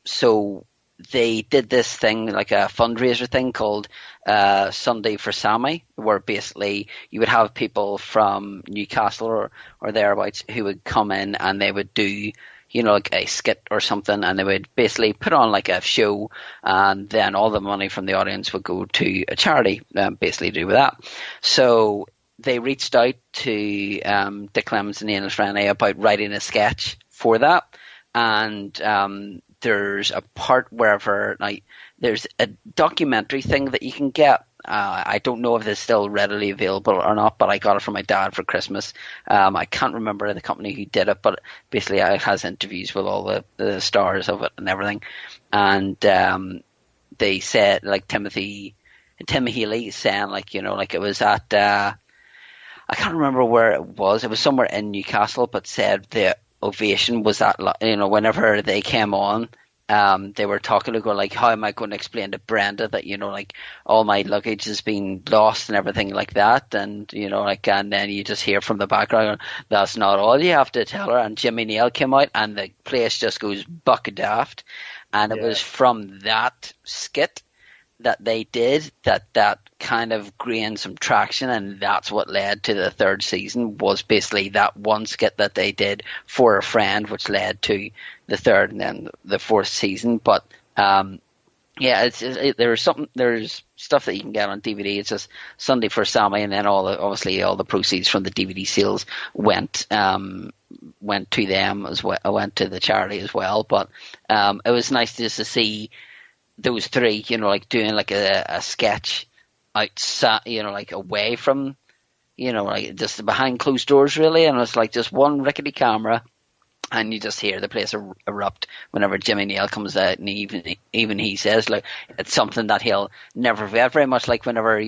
So they did this thing, a fundraiser thing called Sunday for Sammy, where basically you would have people from Newcastle or thereabouts who would come in and they would do a skit or something, and they would basically put on a show, and then all the money from the audience would go to a charity, basically to do with that. So they reached out to Dick Clements and Ian Frenais about writing a sketch for that, and there's a part wherever there's a documentary thing that you can get. I don't know if it's still readily available or not, but I got it from my dad for Christmas. I can't remember the company who did it, but basically it has interviews with all the stars of it and everything. And they said, Tim Healy saying, it was at I can't remember where it was. It was somewhere in Newcastle, but said the ovation was at, whenever they came on, they were talking to go how am I going to explain to Brenda that, all my luggage has been lost and everything like that. And, and then you just hear from the background, that's not all you have to tell her. And Jimmy Neal came out and the place just goes buck daft. And it was from that skit that they did that kind of gained some traction, and that's what led to the 3rd season, was basically that one skit that they did for a friend, which led to the 3rd and then the 4th season. But there's stuff that you can get on DVD. It's just Sunday for Sammy, and then all the proceeds from the DVD sales went to them as well, went to the charity as well. But it was nice just to see those three, doing a sketch outside, away from, just behind closed doors really, and it's just one rickety camera, and you just hear the place erupt whenever Jimmy Neal comes out, and even he says it's something that he'll never forget. Very much whenever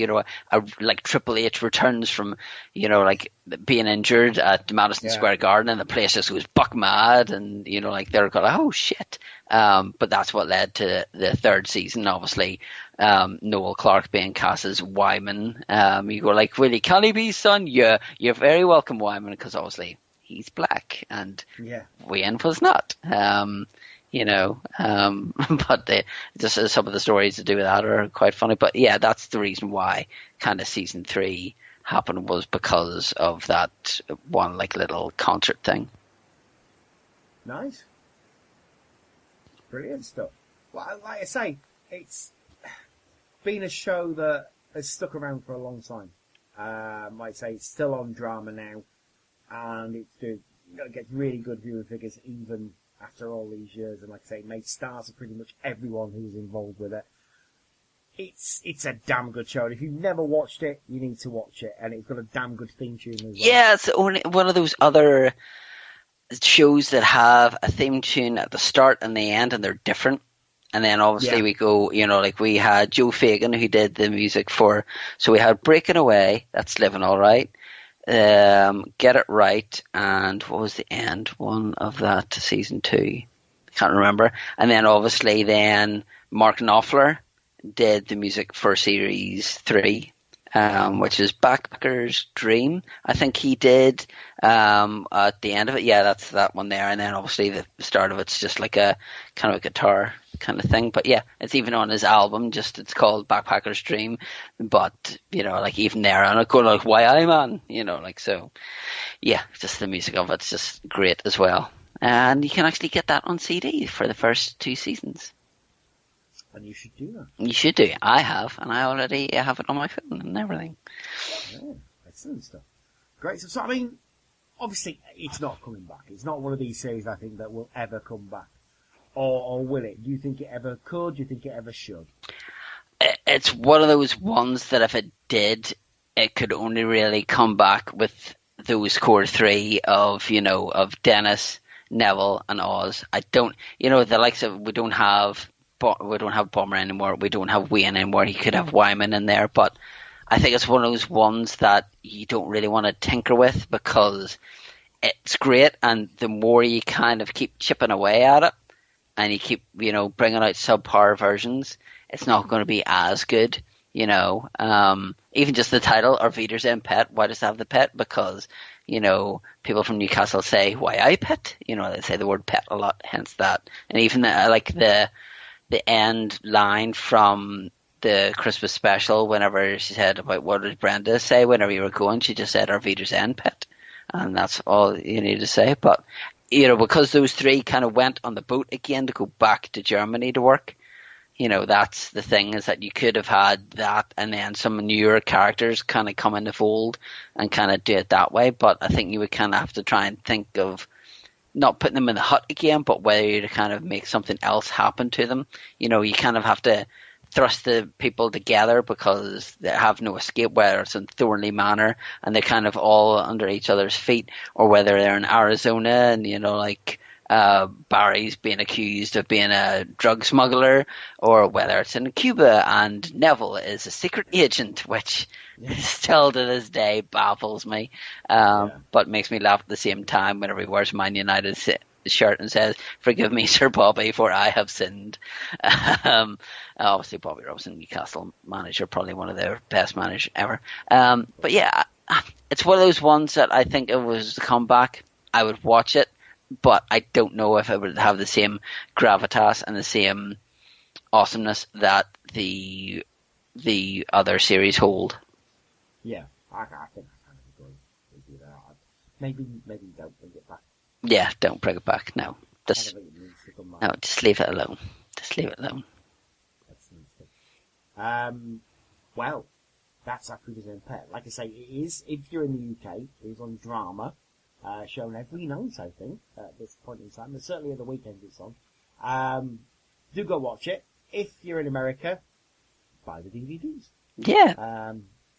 Triple H returns from being injured at Madison Square Garden, and the place just goes buck mad, and they're going oh shit. But that's what led to the 3rd season. Obviously, Noel Clarke being cast as Wyman. You go Willie, can he be son? Yeah, you're very welcome, Wyman, because obviously he's black, and Wayne was not. But just some of the stories to do with that are quite funny. But yeah, that's the reason why kind of season 3 happened, was because of that one little concert thing. Nice. Brilliant stuff. Well, like I say, it's been a show that has stuck around for a long time. Like I say, it's still on drama now, and it gets really good viewing figures even after all these years. And like I say, it made stars of pretty much everyone who was involved with it. It's a damn good show. And if you've never watched it, you need to watch it. And it's got a damn good theme tune as well. Yeah, it's one of those other shows that have a theme tune at the start and the end, and they're different. And then obviously we go, we had Joe Fagan who did the music for, so we had Breaking Away, that's Living All Right, Get It Right, and what was the end one of that season 2? Can't remember. And then obviously then Mark Knopfler did the music for series 3. which is Backpacker's Dream. I think he did at the end of it. Yeah, that's that one there. And then obviously the start of it's just like a kind of a guitar kind of thing. But yeah, it's even on his album. Just it's called Backpacker's Dream. But like even there, and I go like, "Why I man?" Like so. Yeah, just the music of it's just great as well. And you can actually get that on CD for the first 2 seasons. And you should do that. You should do. I have, and I already have it on my phone and everything. Yeah, excellent stuff. Great stuff. So, I mean, obviously, it's not coming back. It's not one of these series, I think, that will ever come back. Or will it? Do you think it ever could? Do you think it ever should? It's one of those ones that if it did, it could only really come back with those core 3 of Dennis, Neville, and Oz. I don't, the likes of, we don't have Bomber anymore. We don't have Wayne anymore. He could have Wyman in there, but I think it's one of those ones that you don't really want to tinker with because it's great, and the more you kind of keep chipping away at it, and you keep bringing out subpar versions, it's not going to be as good. Even just the title, Auf Wiedersehen Pet. Why does it have the pet? Because people from Newcastle say, "Why I pet?" They say the word pet a lot, hence that. And even the end line from the Christmas special, whenever she said about what did Brenda say whenever you were going, she just said Auf Wiedersehen Pet, and that's all you need to say. But because those 3 kind of went on the boat again to go back to Germany to work. That's the thing, is that you could have had that and then some newer characters kind of come in the fold and kind of do it that way. But I think you would kind of have to try and think of not putting them in the hut again, but whether to kind of make something else happen to them. You kind of have to thrust the people together because they have no escape, whether it's in Thornley Manor and they're kind of all under each other's feet, or whether they're in Arizona and, Barry's being accused of being a drug smuggler, or whether it's in Cuba and Neville is a secret agent, which still to this day baffles me, but makes me laugh at the same time whenever he wears Man United shirt and says, "Forgive me, Sir Bobby, for I have sinned." Obviously, Bobby Robson, Newcastle manager, probably one of their best managers ever. But yeah, it's one of those ones that I think if it was to come back, I would watch it. But I don't know if it would have the same gravitas and the same awesomeness that the other series hold. Yeah, I think I kind of agree with you there. Maybe don't bring it back. Yeah, don't bring it back. No, just leave it alone. Just leave it alone. Well, that's Auf Wiedersehen Pet. Like I say, it is, if you're in the UK, it is on Drama. Shown every night, I think, at this point in time. But certainly at the weekend it's on. Do go watch it. If you're in America, buy the DVDs. Yeah.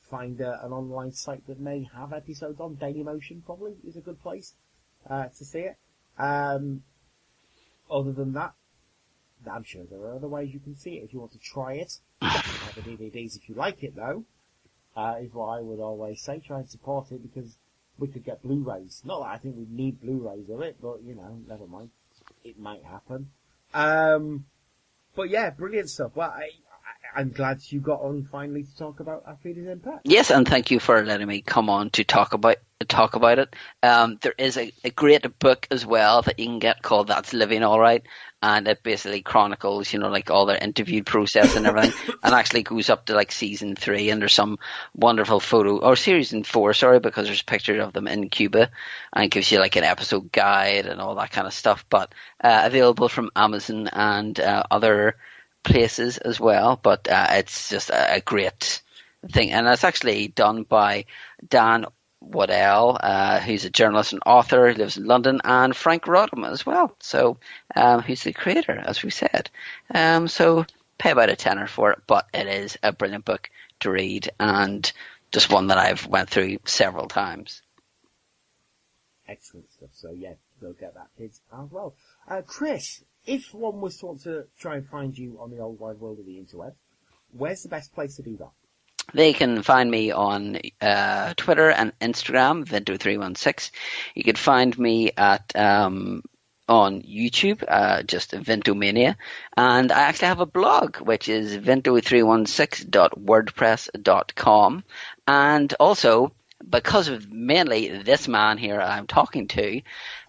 Find an online site that may have episodes on. Dailymotion probably is a good place to see it. Other than that, I'm sure there are other ways you can see it if you want to try it. Have the DVDs if you like it, though, is what I would always say. Try and support it because we could get Blu-rays. Not that I think we need Blu-rays of it, but, never mind. It might happen. But yeah, brilliant stuff. Well, I'm glad you got on finally to talk about Auf Wiedersehen Pet. Yes, and thank you for letting me come on to talk about it. There is a great book as well that you can get called That's Living All Right, and it basically chronicles, all their interview process and everything, and actually goes up to season 3, and there's some wonderful or season 4, sorry, because there's pictures of them in Cuba, and it gives you an episode guide and all that kind of stuff, but available from Amazon and other places as well, but it's just a great thing, and it's actually done by Dan Waddell, who's a journalist and author, lives in London, and Frank Rodham as well, so who's the creator, as we said. So pay about $10 for it, but it is a brilliant book to read, and just one that I've went through several times. Excellent stuff. So yeah, go get that, kids, as well. Chris, if one was to want to try and find you on the old wide world of the interweb, where's the best place to do that? They can find me on Twitter and Instagram, Vinto316. You can find me at on YouTube, just Vintomania, and I actually have a blog, which is vinto316.wordpress.com, and also, because of mainly this man here I'm talking to,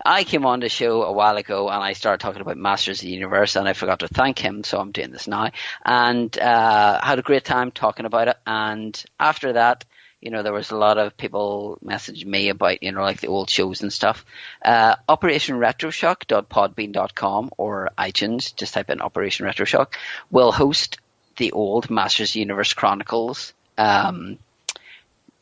I came on the show a while ago and I started talking about Masters of the Universe, and I forgot to thank him, so I'm doing this now, and had a great time talking about it. And after that, there was a lot of people messaging me about, like the old shows and stuff. OperationRetroshock.podbean.com or iTunes, just type in Operation Retroshock, will host the old Masters of the Universe Chronicles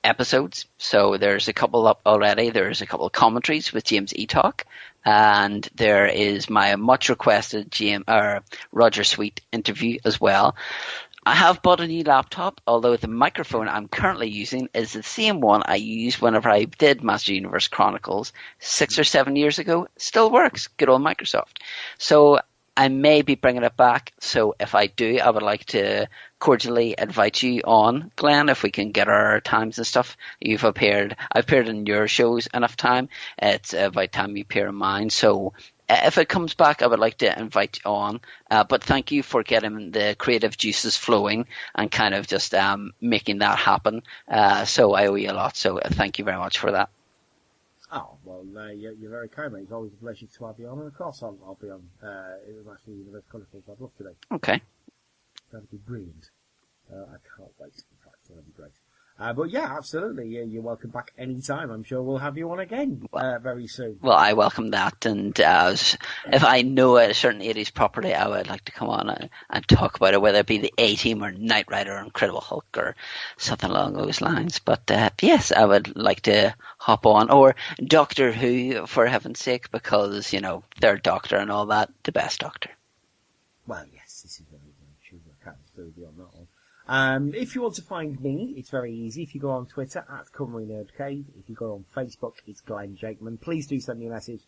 episodes. So there's a couple up already. There's a couple of commentaries with James Etalk, and there is my much requested Roger Sweet interview as well. I have bought a new laptop, although the microphone I'm currently using is the same one I used whenever I did Master Universe Chronicles 6 or 7 years ago. Still works. Good old Microsoft. So I may be bringing it back. So if I do, I would like to cordially invite you on, Glenn, if we can get our times and stuff. I've appeared in your shows enough time. It's about time you appear in mine. So if it comes back, I would like to invite you on. But thank you for getting the creative juices flowing and kind of just making that happen. So I owe you a lot. So thank you very much for that. Oh, well, you're very kind, mate. It's always a pleasure to have you on. And of course, I'll be on International Universe Chronicles. I'd love to be. Okay. That'd be brilliant. I can't wait. In fact, that'd be great. But yeah, absolutely. You're welcome back anytime. I'm sure we'll have you on again very soon. Well, I welcome that. And if I know a certain 80s property, I would like to come on and talk about it, whether it be the A-Team or Knight Rider or Incredible Hulk or something along those lines. But yes, I would like to hop on. Or Doctor Who, for heaven's sake, because, third Doctor and all that, the best Doctor. Well, yes, this is very, very true. I can't disagree with you on that one. If you want to find me, it's very easy. If you go on Twitter, @CumryNerdCave. If you go on Facebook, it's Glenn Jakeman. Please do send me a message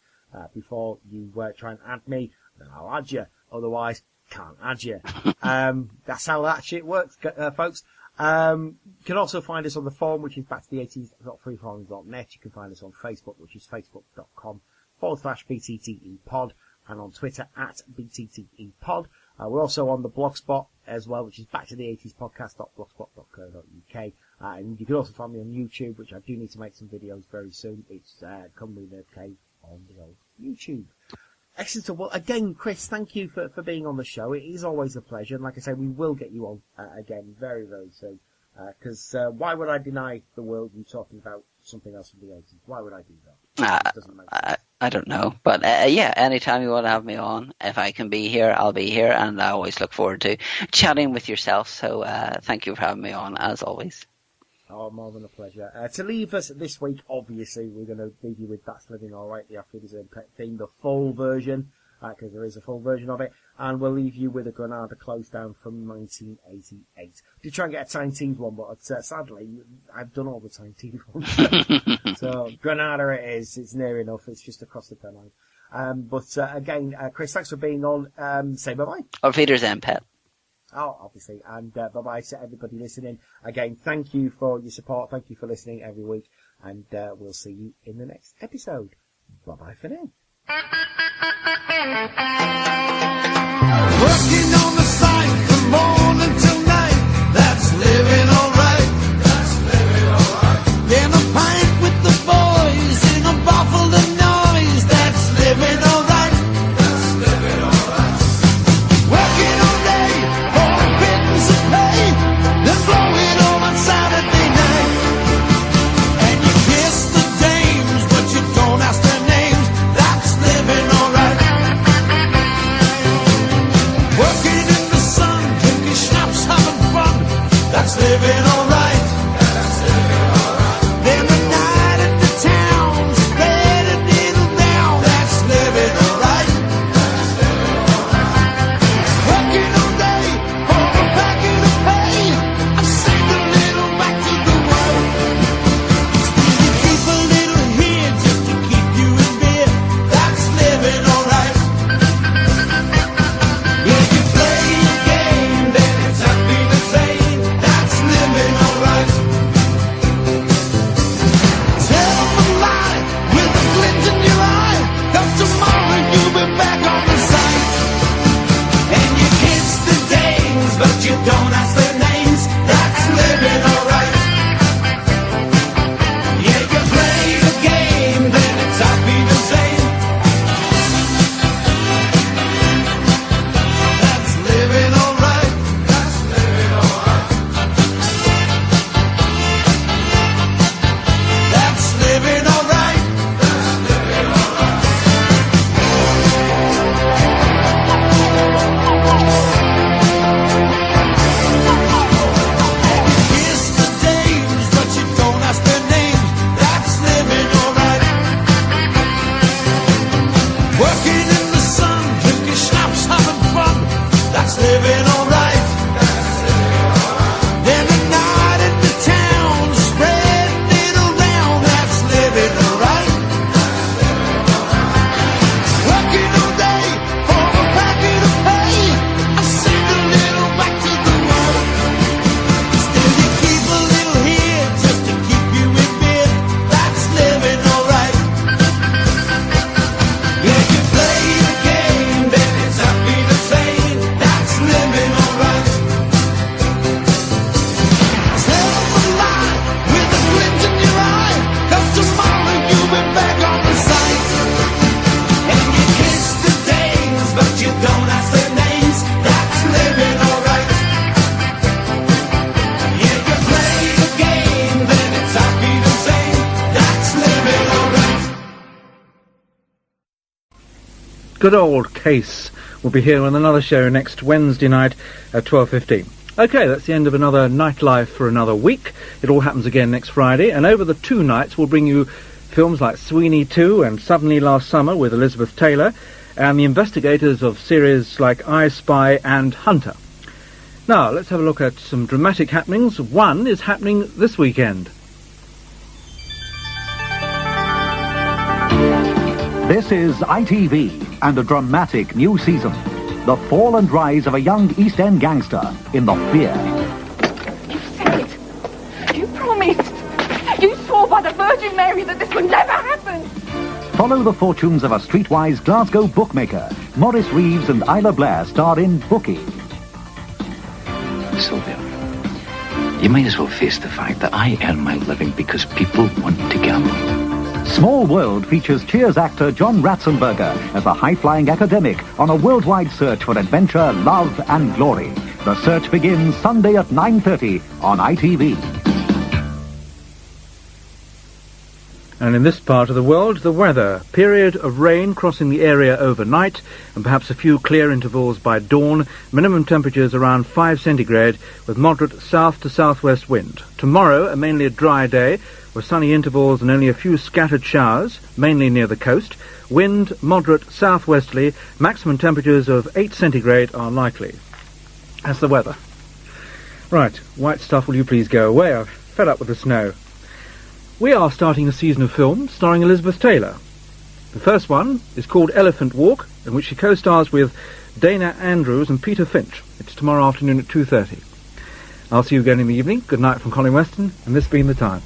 before you try and add me, then I'll add you. Otherwise, can't add you. That's how that shit works, folks. You can also find us on the forum, which is backtotheeighties.freeforums.net. You can find us on Facebook, which is facebook.com/BTTEpod, and on Twitter @BTTEpod. We're also on the Blogspot as well, which is backtotheeighties.podcast.blogspot.co.uk. And you can also find me on YouTube, which I do need to make some videos very soon. It's Cumry Nerd Cave on the old YouTube. Excellent. Well, again, Chris, thank you for being on the show. It is always a pleasure. And like I say, we will get you on again very, very soon. Because why would I deny the world you talking about something else from the 80s? Why would I do that? It doesn't make sense. I don't know. But yeah, anytime you want to have me on, if I can be here, I'll be here. And I always look forward to chatting with yourself. So thank you for having me on, as always. Oh, more than a pleasure. To leave us this week, obviously, we're going to leave you with That's Living Alright, the Auf Wiedersehen pet theme, the full version, because there is a full version of it, and we'll leave you with a Granada close down from 1988. Did try and get a Time Teams one, but sadly, I've done all the Time Teams ones. So, Granada it is. It's near enough. It's just across the Pennine. But again, Chris, thanks for being on. Say bye-bye. Auf Wiedersehen, pet. Oh, obviously. And bye-bye to everybody listening. Again, thank you for your support. Thank you for listening every week. And we'll see you in the next episode. Bye-bye for now. Working on the site from morning till night. That's living alright. That's living alright. In a pint with the boys in a baffled noise. That's living alright. That's living alright. Working all day for a pittance of pay, then blowing home on Saturday night. And you kiss the dames, but you don't ask their names. That's living alright. Working good old Case will be here with another show next Wednesday night at 12:15. OK, that's the end of another Nightlife for another week. It all happens again next Friday, and over the 2 nights we'll bring you films like Sweeney 2 and Suddenly Last Summer with Elizabeth Taylor, and the investigators of series like I Spy and Hunter. Now, let's have a look at some dramatic happenings. One is happening this weekend. This is ITV and a dramatic new season. The fall and rise of a young East End gangster in The Fear. You said it. You promised. You swore by the Virgin Mary that this would never happen. Follow the fortunes of a streetwise Glasgow bookmaker. Maurice Reeves and Isla Blair star in Bookie. Sylvia, you might as well face the fact that I earn my living because people want to gamble. Small World features Cheers actor John Ratzenberger as a high-flying academic on a worldwide search for adventure, love and glory. The search begins Sunday at 9:30 on ITV. And in this part of the world, the weather. Period of rain crossing the area overnight, and perhaps a few clear intervals by dawn. Minimum temperatures around 5 centigrade, with moderate south to southwest wind. Tomorrow, mainly a dry day, with sunny intervals and only a few scattered showers, mainly near the coast. Wind, moderate southwesterly. Maximum temperatures of 8 centigrade are likely. That's the weather. Right, white stuff, will you please go away? I've fed up with the snow. We are starting a season of films starring Elizabeth Taylor. The first one is called Elephant Walk, in which she co-stars with Dana Andrews and Peter Finch. It's tomorrow afternoon at 2:30. I'll see you again in the evening. Good night from Colin Weston, and this being the time.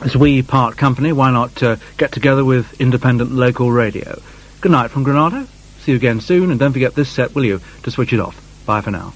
As we part company, why not get together with independent local radio? Good night from Granada. See you again soon, and don't forget this set, will you, to switch it off. Bye for now.